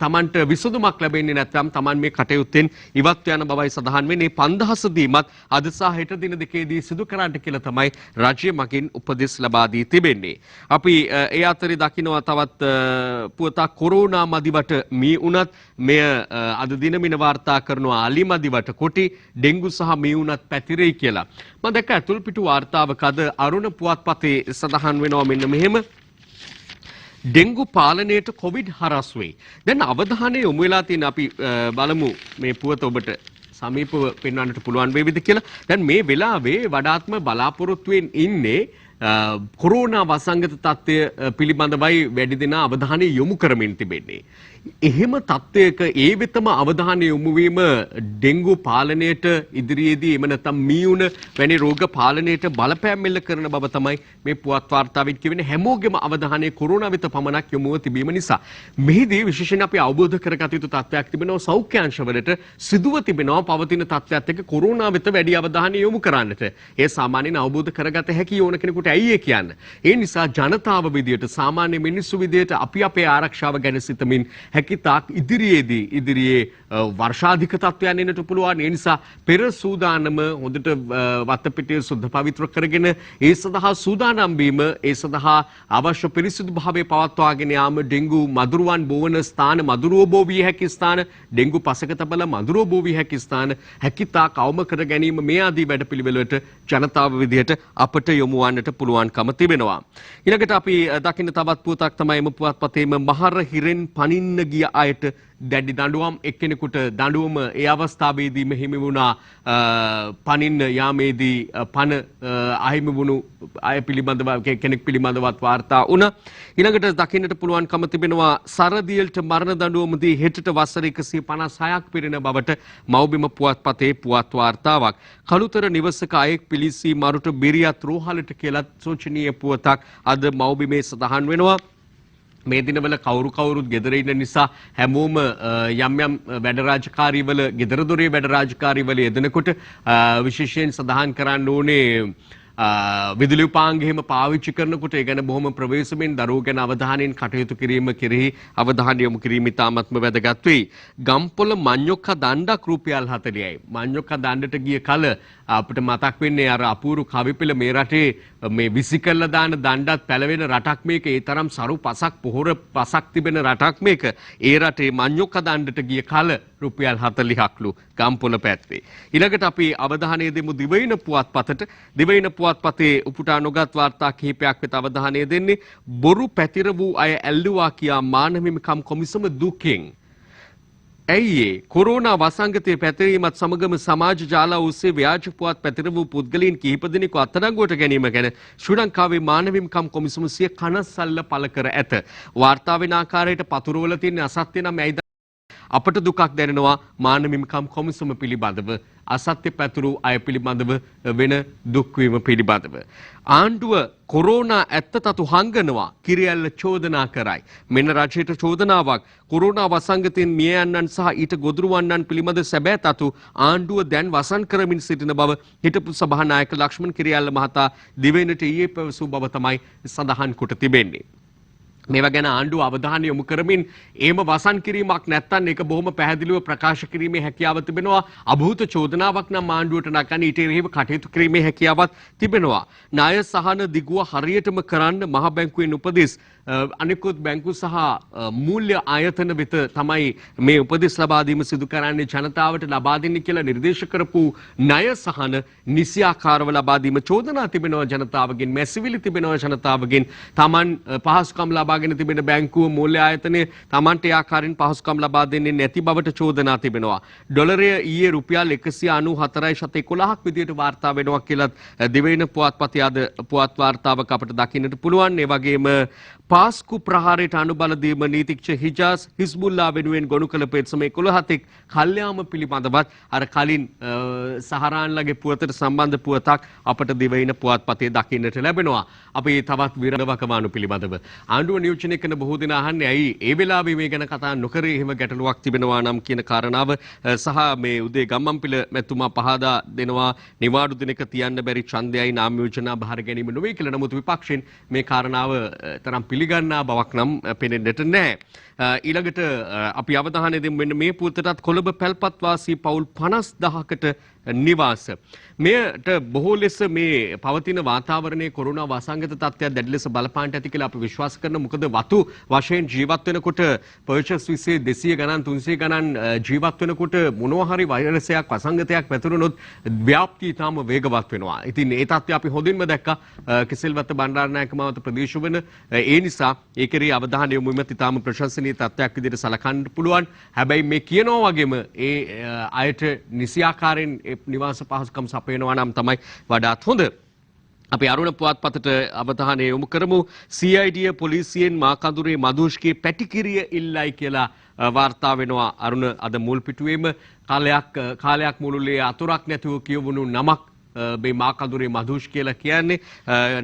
තමන්ට විසඳුමක් ලැබෙන්නේ නැත්නම් තමන් මේ කටයුත්තෙන් ඉවත් යන බවයි සඳහන් වෙන්නේ. 5000 දීමත් අද සහ හෙට දින දෙකේදී සිදු කරන්නට කියලා තමයි රාජ්‍ය මගින් උපදෙස් ලබා දී තිබෙන්නේ. අපි ඒ අතරේ දකිනවා තවත් පුවතක් කොරෝනා මදිවට මී උනත් මෙය අද දිනමින වාර්තා කරනවා අලි මදිවට කොටි ඩෙන්ගු සහ මී උනත් පැතිරෙයි කියලා. මම දැක්ක අතුල්පිටු වාර්තාවක අද අරුණ පුවත්පතේ සඳහන් වෙනවා මෙන්න මෙහෙම. ඩෙන්ගු පාලනයට කොවිඩ් හරස් වෙයි. දැන් අවධානය යොමු වෙලා තියෙන අපි බලමු මේ පුවත ඔබට සමීපව පෙන්වන්නට පුළුවන් වේවිද කියලා. දැන් මේ වෙලාවේ වඩාත්ම බලාපොරොත්තුවෙන් ඉන්නේ කොරෝනා වසංගත තත්ත්වය පිළිබඳවයි වැඩි දෙනා අවධානය යොමු කරමින් තිබෙන්නේ. එහෙම තත්ත්වයක ඒ වෙතම අවධානය යොමු වීම ඩෙන්ගු පාලනයට ඉදිරියේදී එම නැත්නම් මීයුන වැනි රෝග පාලනයට බලපෑම් මෙල්ල කරන බව තමයි මේ පුවත් වාර්තාවෙන් කියවෙන්නේ. හැමෝගෙම අවධානය කොරෝනා වෙත පමණක් යොමුව තිබීම නිසා මෙහිදී විශේෂයෙන් අපි අවබෝධ කරගත යුතු තත්ත්වයක් තිබෙනවා. සෞඛ්‍ය අංශවලට සිදුව තිබෙනවා පවතින තත්ත්වයත් එක්ක කොරෝනා වෙත වැඩි අවධානය යොමු කරන්නට. ඒ සාමාන්‍යයෙන් අවබෝධ කරගත හැකි ඕන කෙනෙකුට ඇයි ඒ කියන්නේ. ඒ නිසා ජනතාව විදියට සාමාන්‍ය මිනිස්සු විදියට අපි අපේ ආරක්ෂාව ගැන සිතමින් හැකිතාක් ඉදිරියේ වර්ෂාධික තත්ත්වයන් එන්නට පුළුවන්. ඒ නිසා පෙර සූදානම හොඳට වත්තපිටිය සුද්ධ පවිත්‍ර කරගෙන ඒ සඳහා සූදානම් වීම, ඒ සඳහා අවශ්‍ය පිරිසිදු භාවය පවත්වාගෙන යාම, ඩෙන්ගු මදුරුවන් බෝවන ස්ථාන, මදුරුව බෝ විය හැකි ස්ථාන, ඩෙන්ගු පසක තබලා මදුරුව බෝ විය හැකි ස්ථාන හැකිතාක් අවම කර ගැනීම මේ ආදී වැඩපිළිවෙලට ජනතාව විදියට අපට යොමු වන්නට පුළුවන්කම තිබෙනවා. ඊළඟට අපි දකින්න තවත් පුවතක් තමයි එම පුවත්පතේම මහර හිරෙන් පනින්න ගිය අයට දැඩි දඬුවම්. එක්කෙනෙකුට දඬුවම ඒ අවස්ථාවේදීම හිමි වුණා. පනින්න යාමේදී පන අහිමි වුණු අය පිළිබඳව කෙනෙක් පිළිබඳවත් වාර්තා වුණා. ඊළඟට දකින්නට පුළුවන්කම තිබෙනවා සරදියල්ට මරණ දඬුවම දී හෙටට වසර 156ක් පිරෙන බවට මව්බිම පුවත්පතේ පුවත් වාර්තාවක්. කළුතර නිවසක අයෙක් පිලිසී මරුට බිරියත් රෝහලට කියලා සෝචනීය පුවතක් අද මව්බිමේ සඳහන් වෙනවා. මේ දිනවල කවුරුත් ගෙදර ඉන්න නිසා හැමෝම යම් වැඩ රාජකාරීවල ගෙදර දොරේ වැඩ රාජකාරීවල යෙදෙනකොට විශේෂයෙන් සඳහන් කරන්න ඕනේ විදුලි උපාංග පාවිච්චි කරනකොට ඒ ගැන බොහොම ප්‍රවේශමෙන් දරුවෝ ගැන අවධානයෙන් කටයුතු කිරීම කෙරෙහි අවධානය යොමු කිරීම ඉතාමත්ම වැදගත් වෙයි. ගම්පොළ මඤ්ඤොක්කා දණ්ඩක් රුපියල් 40යි. මඤ්ඤොක්කා දණ්ඩට ගිය කල අපිට මතක් වෙන්නේ අර අපූරු කවිපෙළ මේ රටේ මේ විසි කරලා දාන දණ්ඩත් පැලවෙන රටක් මේක. ඒ තරම් සරු පසක් පොහොර පසක් තිබෙන රටක් මේක. ඒ රටේ මඤ්ඤොක්කා දණ්ඩට ගිය කල රුපියල් 40ක්ලු ගම්පොළ පැත්තේ. ඊළඟට අපි අවධානය දෙමු දිවයින පුවත්පතට. දිවයින පුවත්පතේ උපුටා නොගත් වාර්තා කිහිපයක් වෙත අවධානය දෙන්නේ. බොරු පැතිර වූ අය ඇල්ලුවා කියා මානව හිමිකම් කොමිසම දුකින්. ඇයි කොරෝනා වසංගතයේ පැතිරීමත් සමගම සමාජ ජාල ඔස්සේ ව්‍යාජ පුවත් පැතිර වූ පුද්ගලයන් කිහිප දෙනෙකු අත්අඩංගුවට ගැනීම ගැන ශ්‍රී ලංකාවේ මානව හිමිකම් කොමිසම සිය කනස්සල්ල පළ කර ඇත. වාර්තා වෙන ආකාරයට පතුරවල තියෙන අසත්‍ය නම් ඇයිද අපට දුකක් දැනෙනවා මානව හිමිකම් කොමිසම පිළිබඳව අසත්‍ය පැතුරු අය පිළිබඳව වෙන දුක්වීම පිළිබඳව. ආණ්ඩුව කොරෝනා ඇත්ත තතු හංගනවා කිරියැල්ල චෝදනා කරයි. මෙන්න රජයට චෝදනාවක්. කොරෝනා වසංගතයෙන් මිය යන්නන් සහ ඊට ගොදුරු වන්නන් පිළිබඳ සැබෑ තතු ආණ්ඩුව දැන් වසන් කරමින් සිටින බව හිටපු සභානායක ලක්ෂ්මන් කිරියැල්ල මහතා දිවයිනට ඊයේ පැවසූ බව තමයි සඳහන් කොට තිබෙන්නේ. මේවා ගැන ආණ්ඩුව අවධානය යොමු කරමින් එහෙම වසන් කිරීමක් නැත්නම් ඒක බොහොම පැහැදිලිව ප්‍රකාශ කිරීමේ හැකියාව තිබෙනවා. අභූත චෝදනාවක් නම් ආණ්ඩුවට නගන්න ඊට එරෙහිව කටයුතු කිරීමේ හැකියාවක් තිබෙනවා. ණය සහන දිගුව හරියටම කරන්න මහ බැංකුවෙන් උපදෙස් අනිකුත් බැංකු සහ මූල්‍ය ආයතන වෙත තමයි මේ උපදෙස් ලබා දීම සිදු කරන්නේ ජනතාවට ලබා දෙන්න කියලා නිර්දේශ කරපු ණය සහන නිසියාකාරව ලබා දීම චෝදනා තිබෙනවා ජනතාවගෙන්, මැසිවිලි තිබෙනවා ජනතාවගෙන්. Taman පහසුකම් ලබාගෙන තිබෙන බැංකුව මූල්‍ය ආයතනයේ Tamanට ඒ ආකාරයෙන් පහසුකම් ලබා දෙන්නේ නැති බවට චෝදනා තිබෙනවා. ඩොලරය ඊයේ රුපියල් 194.11ක් විදියට වාර්තා වෙනවා කියලා දිවයින පුවත්පතේ අද පුවත් වාර්තාවක අපට දකින්නට පුළුවන්. ඒ වගේම පාස්කු ප්‍රහාරයට අනුබල දීම නීතිඥ හිජාස් හිස්බුල්ලා වෙනුවෙන් ගොනු කළ පෙත්සම 11ක් කල්යාම පිළිබඳවත් අර කලින් සහරාන්ලගේ පුවතට සම්බන්ධ පුවතක් අපට දිවයින පුවත්පතේ දකින්නට ලැබෙනවා. අපි තවත් විරවකමානු පිළිබඳව ආණ්ඩුව නියෝජනය කරන බොහෝ දෙනා අහන්නේ ඇයි ඒ වෙලාවේ මේ ගැන කතා නොකරේ, එහෙම ගැටලුවක් තිබෙනවා නම් කියන කාරණාව සහ මේ උදේ ගම්මන්පිල මැතිතුමා පහදා දෙනවා නිවාඩු දිනක තියන්න බැරි ඡන්දයයි නාම යෝජනා බහර ගැනීම නොවේ කියලා. නමුත් විපක්ෂයෙන් මේ කාරණාව තරම් පිළිගන්නා බවක් නම් පෙනෙන්නට නැහැ. ඊළඟට අපි අවධානය දෙමු මෙන්න මේ පුවතටත් කොළඹ පැල්පත් වාසී පවුල් 50000කට නිවාස. මෙයට බොහෝ ලෙස මේ පවතින වාතාවරණයේ කොරෝනා වසංගත තත්ත්වයක් දැඩි ලෙස බලපාන්නට ඇති කියලා අපි විශ්වාස කරන. මොකද වතු වශයෙන් ජීවත් වෙනකොට පර්චස් විසේ 200 ගණන් 300 ගණන් ජීවත් වෙනකොට මොනවා හරි වෛරසයක් වසංගතයක් පැතුරුනොත් ව්‍යාප්තිය තාම වේගවත් වෙනවා. ඉතින් ඒ තත්ත්වය අපි හොඳින්ම දැක්කා කිසිල්වත්ත බණ්ඩාරනායක මාවත ප්‍රදේශ වන. ඒ නිසා ඒ කෙරෙහි අවධානය යොමු වීමත් තාම ප්‍රශංසනීය තත්ත්වයක් විදිහට සලකන්න පුළුවන්. හැබැයි මේ කියනවා වගේම ඒ අයට නිසියාකාරයෙන් නිවාස පහසුකම් සපයනවා නම් තමයි වඩාත් හොඳ. අපි අරුණ පුවත්පතට අවධානය යොමු කරමු. CID පොලිසියෙන් මාකඳුරේ මදුෂ්ගේ පැටිකිරිය ඉල්ලයි කියලා වාර්තා වෙනවා. අරුණ අද මුල් පිටුවේම කාලයක් මුළුල්ලේ අතුරක් නැතුව කියවුණු නමක් මේ මාකඳුරේ මදුෂ් කියලා කියන්නේ.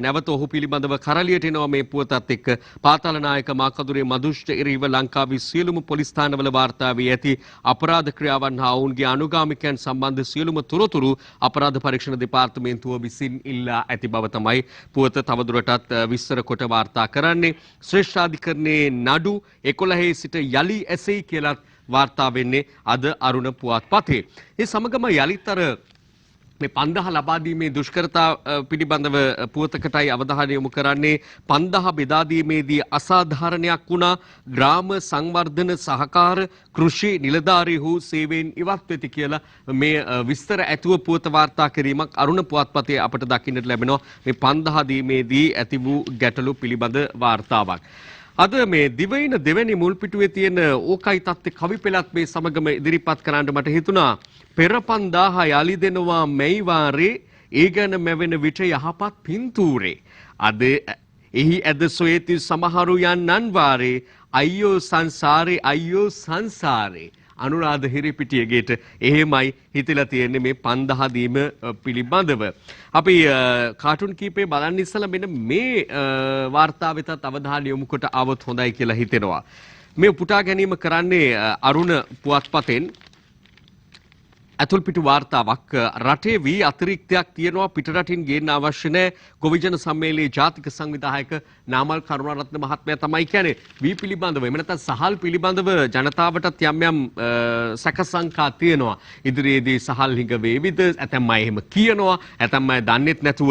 නැවත ඔහු පිළිබඳව කරලියට එනවා මේ පුවතත් එක්ක. පාතාල නායක මාකඳුරේ මදුෂ්ට එරෙහිව ලංකාවේ සියලුම පොලිස් ස්ථානවල වාර්තා වී ඇති අපරාධ ක්‍රියාවන් හා ඔවුන්ගේ අනුගාමිකයන් සම්බන්ධ සියලුම තොරතුරු අපරාධ පරීක්ෂණ දෙපාර්තමේන්තුව විසින් ඉල්ලා ඇති බව තමයි පුවත තවදුරටත් විස්තර කොට වාර්තා කරන්නේ. ශ්‍රේෂ්ඨාධිකරණයේ නඩු 11 සිට යලි ඇසෙයි කියලා වාර්තා වෙන්නේ අද අරුණ පුවත්පතේ. ඒ සමගම යලිත් අර මේ 5000 ලබා දීමේ දුෂ්කරතා පිළිබඳව පුවතකටයි අවධානය යොමු කරන්නේ. 5000 බෙදා දීමේදී අසාධාරණයක් වුණා. ග්‍රාම සංවර්ධන සහකාර කෘෂි නිලධාරීහු සේවයෙන් ඉවත් වෙති කියලා මේ විස්තර ඇතුව පුවත වාර්තා කිරීමක් අරුණ පුවත්පතේ අපට දකින්නට ලැබෙනවා. මේ 5000 දීමේදී ඇති වූ ගැටලු පිළිබඳ වාර්තාවක්. අද මේ දිවයින දෙවැනි මුල් පිටුවේ තියෙන ඕකයි තත්ත්වේ කවි පෙළත් මේ සමගම ඉදිරිපත් කරන්න මට හිතුණා. පෙරපන්දාහ යලි දෙනවා මෙයිවාරේ ඒ ගැන මැවෙන විට යහපත් පින්තූරේ. අද එහි ඇද සොයති සමහරු යන්නන් වාරේ අයියෝ සංසාරේ අනුරාධ හිරිපිටියගේට එහෙමයි හිතලා තියෙන්නේ මේ 5000 දීම පිළිබඳව. අපි කාටුන් කීපේ බලන්න ඉස්සලා මෙන්න මේ වාර්තාව වෙතත් අවධානය යොමු කොට આવොත් හොඳයි කියලා හිතෙනවා. මේ උපුටා ගැනීම කරන්නේ අරුණ පුවත්පතෙන් අතුල්පිටු වාර්තාවක්. රටේ වී අතිරික්තයක් තියෙනවා පිටරටින් ගේන්න අවශ්‍ය නැහැ. ගොවිජන සම්මේලනයේ ජාතික සංවිධායක නාමල් කරුණාරත්න මහත්මයා තමයි කියන්නේ. වී පිළිබඳව එහෙම නැත්නම් සහල් පිළිබඳව ජනතාවටත් යම් යම් සැකසංකා තියෙනවා. ඉදිරියේදී සහල් හිඟ වේවිද? ඇතැම් අය එහෙම කියනවා. ඇතැම් අය දන්නේත් නැතුව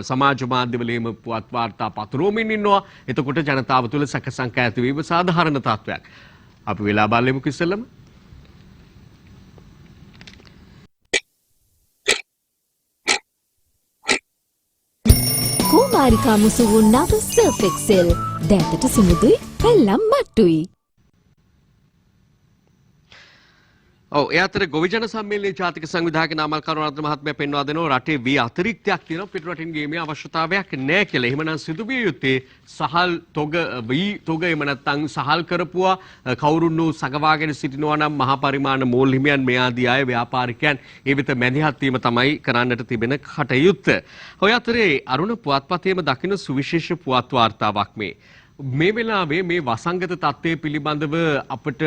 සමාජ මාධ්‍යවල එහෙම පුවත් වාර්තා පතුරවමින් ඉන්නවා. එතකොට ජනතාව තුළ සැකසංකා ඇතිවීම සාධාරණ තත්ත්වයක්. අපි වෙලා බලමු ඉස්සෙල්ලම. කුමාරිකා මුසු වූ නව සර්ෆ් එක්සෙල් දැතට සුමුදුයි පැල්ලම් මට්ටුයි. ඔව් ඒ අතර ගොවිජන සම්මේලනයේ ජාතික සංවිධායක නාමල් කරුණාරත්න මහත්මයා පෙන්වා දෙනවා රටේ වී අතිරික්තයක් තියෙනවා පිටරටින් ගේමේ අවශ්‍යතාවයක් නැහැ කියලා. එහෙමනම් සිදුවිය යුත්තේ සහල් තොග වී තොග එහෙම නැත්නම් සහල් කරපුවා කවුරුන් සගවාගෙන සිටිනවා නම් මහා පරිමාණ මෝල් හිමියන් මේ ආදී අය ව්‍යාපාරිකයන් ඒ වෙත මැදිහත් වීම තමයි කරන්නට තිබෙන කටයුත්ත. ඔය අතරේ අරුණ පුවත්පතේම දකින්න සුවිශේෂ පුවත් වාර්තාවක් මේ වෙලාවේ මේ වසංගත තත්ත්වය පිළිබඳව අපට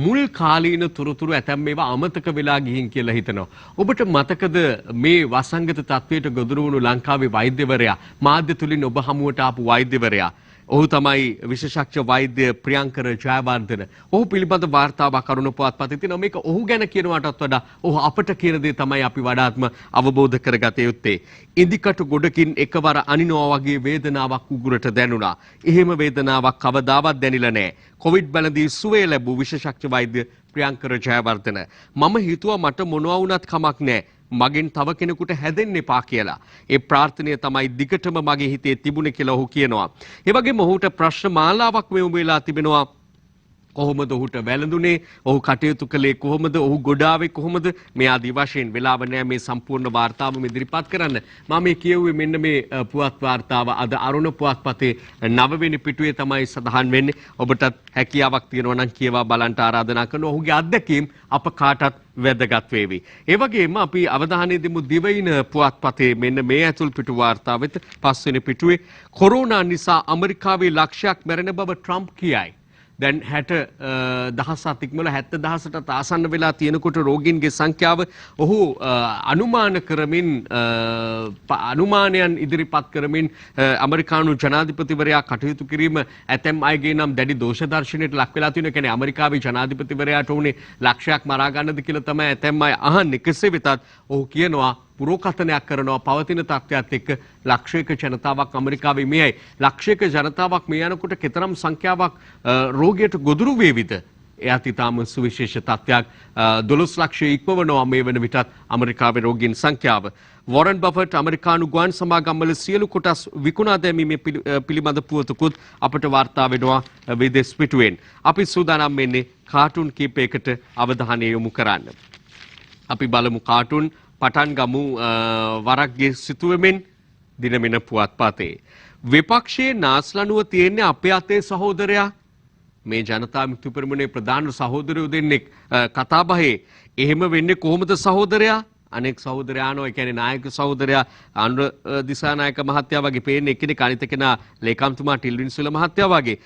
මුල් කාලීන තොරතුරු ඇතැම් මේවා අමතක වෙලා ගිහින් කියලා හිතනවා. ඔබට මතකද මේ වසංගත තත්ත්වයට ගොදුරු වුණු ලංකාවේ වෛද්‍යවරයා මාධ්‍ය තුලින් ඔබ හමුවට ආපු වෛද්‍යවරයා ඔහු තමයි විශේෂඥ වෛද්‍ය ප්‍රියංකර ජයවර්ධන. ඔහු පිළිබඳ වාර්තාවක් කරුණු පුවත්පතේ තියෙනවා. මේක ඔහු ගැන කියනවටත් වඩා ඔහු අපට කියන දේ තමයි අපි වඩාත්ම අවබෝධ කරගත යුත්තේ. ඉදිකටු ගොඩකින් එකවර අනිනවා වගේ වේදනාවක් උගුරට දැනුණා. එහෙම වේදනාවක් කවදාවත් දැනිලා නැහැ. කොවිඩ් බලදී සුවය ලැබූ විශේෂඥ වෛද්‍ය ප්‍රියංකර ජයවර්ධන. මම හිතුවා මට මොනවා වුණත් කමක් නැහැ. මගෙන් තව කෙනෙකුට හැදෙන්න එපා කියලා. ඒ ප්‍රාර්ථනය තමයි දිගටම මගේ හිතේ තිබුණේ කියලා ඔහු කියනවා. ඒ වගේම ඔහුට ප්‍රශ්න මාලාවක් මෙමු වෙලා තිබෙනවා. කොහොමද ඔහුට වැළඳුනේ? ඔහු කටයුතු කළේ කොහොමද? ඔහු ගොඩාවේ කොහොමද? මේ ආදි වශයෙන් වෙලාව නැහැ මේ සම්පූර්ණ වාර්තාවම ඉදිරිපත් කරන්න. මම මේ කියුවේ මෙන්න මේ පුවත් වාර්තාව අද අරුණ පුවත්පතේ 9 වෙනි පිටුවේ තමයි සඳහන් වෙන්නේ. ඔබටත් හැකියාවක් තියෙනවා නම් කියවා බලන්න ආරාධනා කරනවා. ඔහුගේ අත්දැකීම් අප කාටත් වැදගත් වේවි. ඒ වගේම අපි අවධානය දෙමු දිවයින පුවත්පතේ මෙන්න මේ ඇතුල් පිටු වාර්තාවෙත් 5 වෙනි පිටුවේ කොරෝනා නිසා ඇමරිකාවේ ලක්ෂයක් මැරෙන බව ට්‍රම්ප් කියයි. දැන් 60,000ක් ඉක්මවල 70,000ට ආසන්න වෙලා තියෙනකොට රෝගීන්ගේ සංඛ්‍යාව ඔහු අනුමාන කරමින් අනුමානයන් ඉදිරිපත් කරමින් ඇමරිකානු ජනාධිපතිවරයා කටයුතු කිරීම ඇතැම් අයගේ නම් දැඩි දෝෂ දර්ශනයට ලක් වෙලා තියෙනවා. කියන්නේ ඇමරිකාවේ ජනාධිපතිවරයාට උනේ ලක්ෂයක් මරා ගන්නද කියලා තමයි ඇතැම් අය අහන්නේ. කෙසේ වෙතත් ඔහු කියනවා පුරෝකථනයක් කරනවා පවතින තත්ත්වයක් එක්ක ලක්ෂයක ජනතාවක් ඇමරිකාවේ මෙයයි. ලක්ෂයක ජනතාවක් මේ යනකොට කෙතරම් සංඛ්‍යාවක් රෝගයට ගොදුරු වේවිද? එයත් ඉතාම සුවිශේෂ තත්ත්වයක්. 12 ලක්ෂය ඉක්මවනවා මේ වන විටත් ඇමරිකාවේ රෝගීන් සංඛ්‍යාව. වොරන් බෆට් ඇමරිකානු ගුවන් සමාගම්වල සියලු කොටස් විකුණා දැමීමේ පිළිබඳ පුවතකුත් අපට වාර්තා වෙනවා විදේශ පිටුවෙන්. අපි සූදානම් වෙන්නේ කාටුන් කීපයකට අවධානය යොමු කරන්න. අපි බලමු කාටුන් පටන් ගමු වරක්ගේ සිතුවමෙන් දිනමින පුවත්පතේ. විපක්ෂයේ නාස්ලනුව තියෙන්නේ අපේ අතේ සහෝදරයා. මේ ජනතා විමුක්ති පෙරමුණේ ප්‍රධාන සහෝදරයෝ දෙන්නෙක් කතාබහේ. එහෙම වෙන්නේ කොහොමද සහෝදරයා? අනෙක් සහෝදරයානෝ ඒ කියන්නේ නායක සහෝදරයා අනුර දිසානායක මහත්තයා වගේ පේන්නේ එක්කෙනෙක් අනිත් කෙනා ලේකම්තුමා ටිල්වින් සුල මහත්තයා වගේ.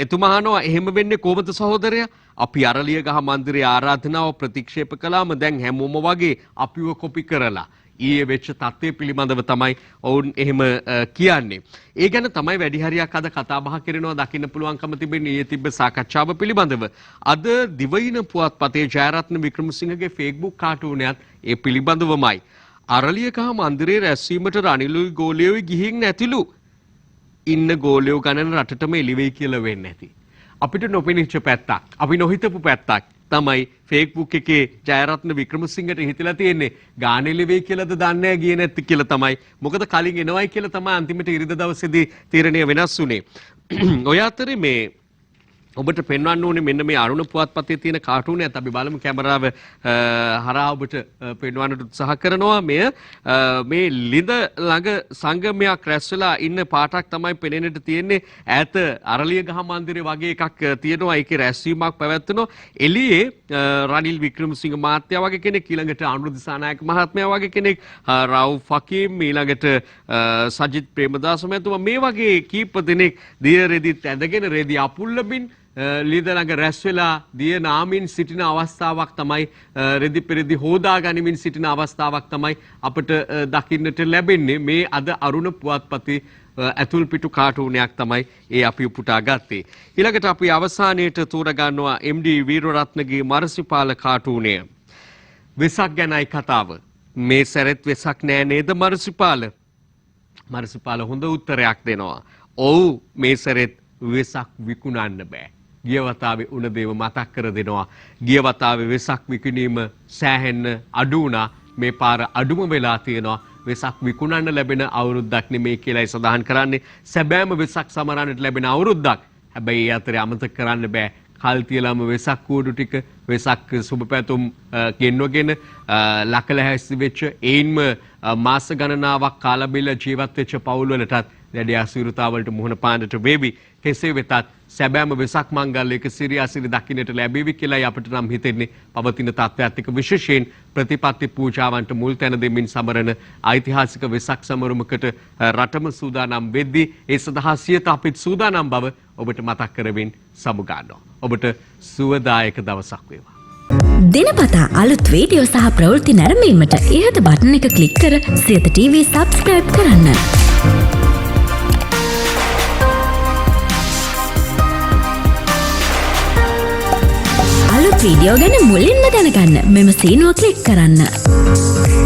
එතුමා අහනවා එහෙම වෙන්නේ කොහොමද සහෝදරයා? අපි අරලියගහ මන්දිරයේ ආරාධනාව ප්‍රතික්ෂේප කළාම දැන් හැමෝම වගේ අපිව කොපි කරලා ඊයේ වෙච්ච තත්ත්වය පිළිබඳව තමයි ඔවුන් එහෙම කියන්නේ. ඒ ගැන තමයි වැඩි හරියක් අද කතා බහ කරනවා දකින්න පුළුවන්කම තිබෙන්නේ ඊයේ තිබ්බ සාකච්ඡාව පිළිබඳව. අද දිවයින පුවත්පතේ ජයරත්න වික්‍රමසිංහගේ Facebook කාටුනයත් ඒ පිළිබඳවමයි. අරලියගහ මන්දිරයේ රැස්වීමට රනිලුයි ගෝලියෝයි ගිහින් නැතිලු. ඉන්න ගෝලියෝ ගණන රටටම එළිවෙයි කියලා වෙන්නේ නැති. අපිට නොපෙනිච්ච පැත්තක්, අපි නොහිතපු පැත්තක් තමයි Facebook එකේ ජයරත්න වික්‍රමසිංහට හිතලා තියෙන්නේ. ගානෙලි වෙයි කියලාද දන්නේ නැහැ ගියේ නැති කියලා තමයි. මොකද කලින් එනවයි කියලා තමයි අන්තිමට ඉරිදා දවසේදී තීරණය වෙනස් වුණේ. ඔය අතරේ මේ ඔබට පෙන්වන්න ඕනේ මෙන්න මේ අරුණ පුවත්පතේ තියෙන කාටුන් එකත් අපි බලමු කැමරාව හරහා ඔබට පෙන්වන්නට උත්සාහ කරනවා. මේ ලිඳ ළඟ සංගමයක් රැස් වෙලා ඉන්න පාටක් තමයි පෙනෙන්නට තියෙන්නේ. ඈත අරලියගහ මන්දිරේ වගේ එකක් තියෙනවා. ඒකේ රැස්වීමක් පැවැත්වෙනවා. එළියේ රනිල් වික්‍රමසිංහ මහත්තයා වගේ කෙනෙක්, ඊළඟට අනුර දිසානායක මහත්මයා වගේ කෙනෙක්, රවුෆ් ෆකීම්, ඊළඟට සජිත් ප්‍රේමදාස මහතුමා මේ වගේ කීප දෙනෙක් දිය රෙදිත් ඇඳගෙන රෙදි අපුල්ලමින් ලිඳ ළඟ රැස් වෙලා දිය නාමින් සිටින අවස්ථාවක් තමයි, රෙදි පෙරදි හොදා ගනිමින් සිටින අවස්ථාවක් තමයි අපට දකින්නට ලැබෙන්නේ. මේ අද අරුණ පුවත්පතේ ඇතුල් පිටු කාටුනයක් තමයි ඒ අපි උපුටා ගත්තේ. ඊළඟට අපි අවසානයේට තෝරගන්නවා MD වීරරත්නගේ මරසිපාල කාටුනය. වෙසක් ගැනයි කතාව. මේ සැරෙත් වෙසක් නෑ නේද මරසිපාල? මරසිපාල හොඳ උත්තරයක් දෙනවා. ඔව් මේ සැරෙත් වෙසක් විකුණන්න බෑ. ගිය වතාවේ උන දේව මතක් කර දෙනවා. ගිය වතාවේ වෙසක් විකිණීම සෑහෙන්න අඩු වුණා. මේ පාර අඩුම වෙලා තියෙනවා. වෙසක් විකුණන්න ලැබෙන අවුරුද්දක් නෙමෙයි කියලායි සඳහන් කරන්නේ. සැබෑම වෙසක් සමරන්නට ලැබෙන අවුරුද්දක්. හැබැයි ඒ අතරේ අමතක කරන්න බෑ කල් තියලාම වෙසක් කූඩු ටික, වෙසක් සුබ පැතුම් ගෙන්වගෙන ලකලැහැස්ති වෙච්ච ඒයින්ම මාස ගණනාවක් කාලා බිල ජීවත් වෙච්ච පවුල් වලටත් දැඩි අසීරුතාවලට මුහුණ පාන්නට වේවි. කෙසේ වෙතත් සැබෑම වෙසක් මංගල්‍යයක සිරියාසිරි දකින්නට ලැබෙවි කියලායි අපිට නම් හිතෙන්නේ. පවතින තත්ත්වයක් එක්ක විශේෂයෙන් ප්‍රතිපත්ති පූජාවන්ට මුල් තැන දෙමින් සමරන ඓතිහාසික වෙසක් සමරුමකට රටම සූදානම් වෙද්දී ඒ සඳහා සියත අපිත් සූදානම් බව ඔබට මතක් කරමින් සමු ගන්නවා. ඔබට සුවදායක දවසක් වේවා. දිනපතා අලුත් වීඩියෝ සහ ප්‍රවෘත්ති නැරඹීමට ඉහත බටන් එක ක්ලික් කර සියත TV සබ්ස්ක්‍රයිබ් කරන්න. වීඩියෝ ගැන මුලින්ම දැනගන්න මෙම සීනුව ක්ලික් කරන්න.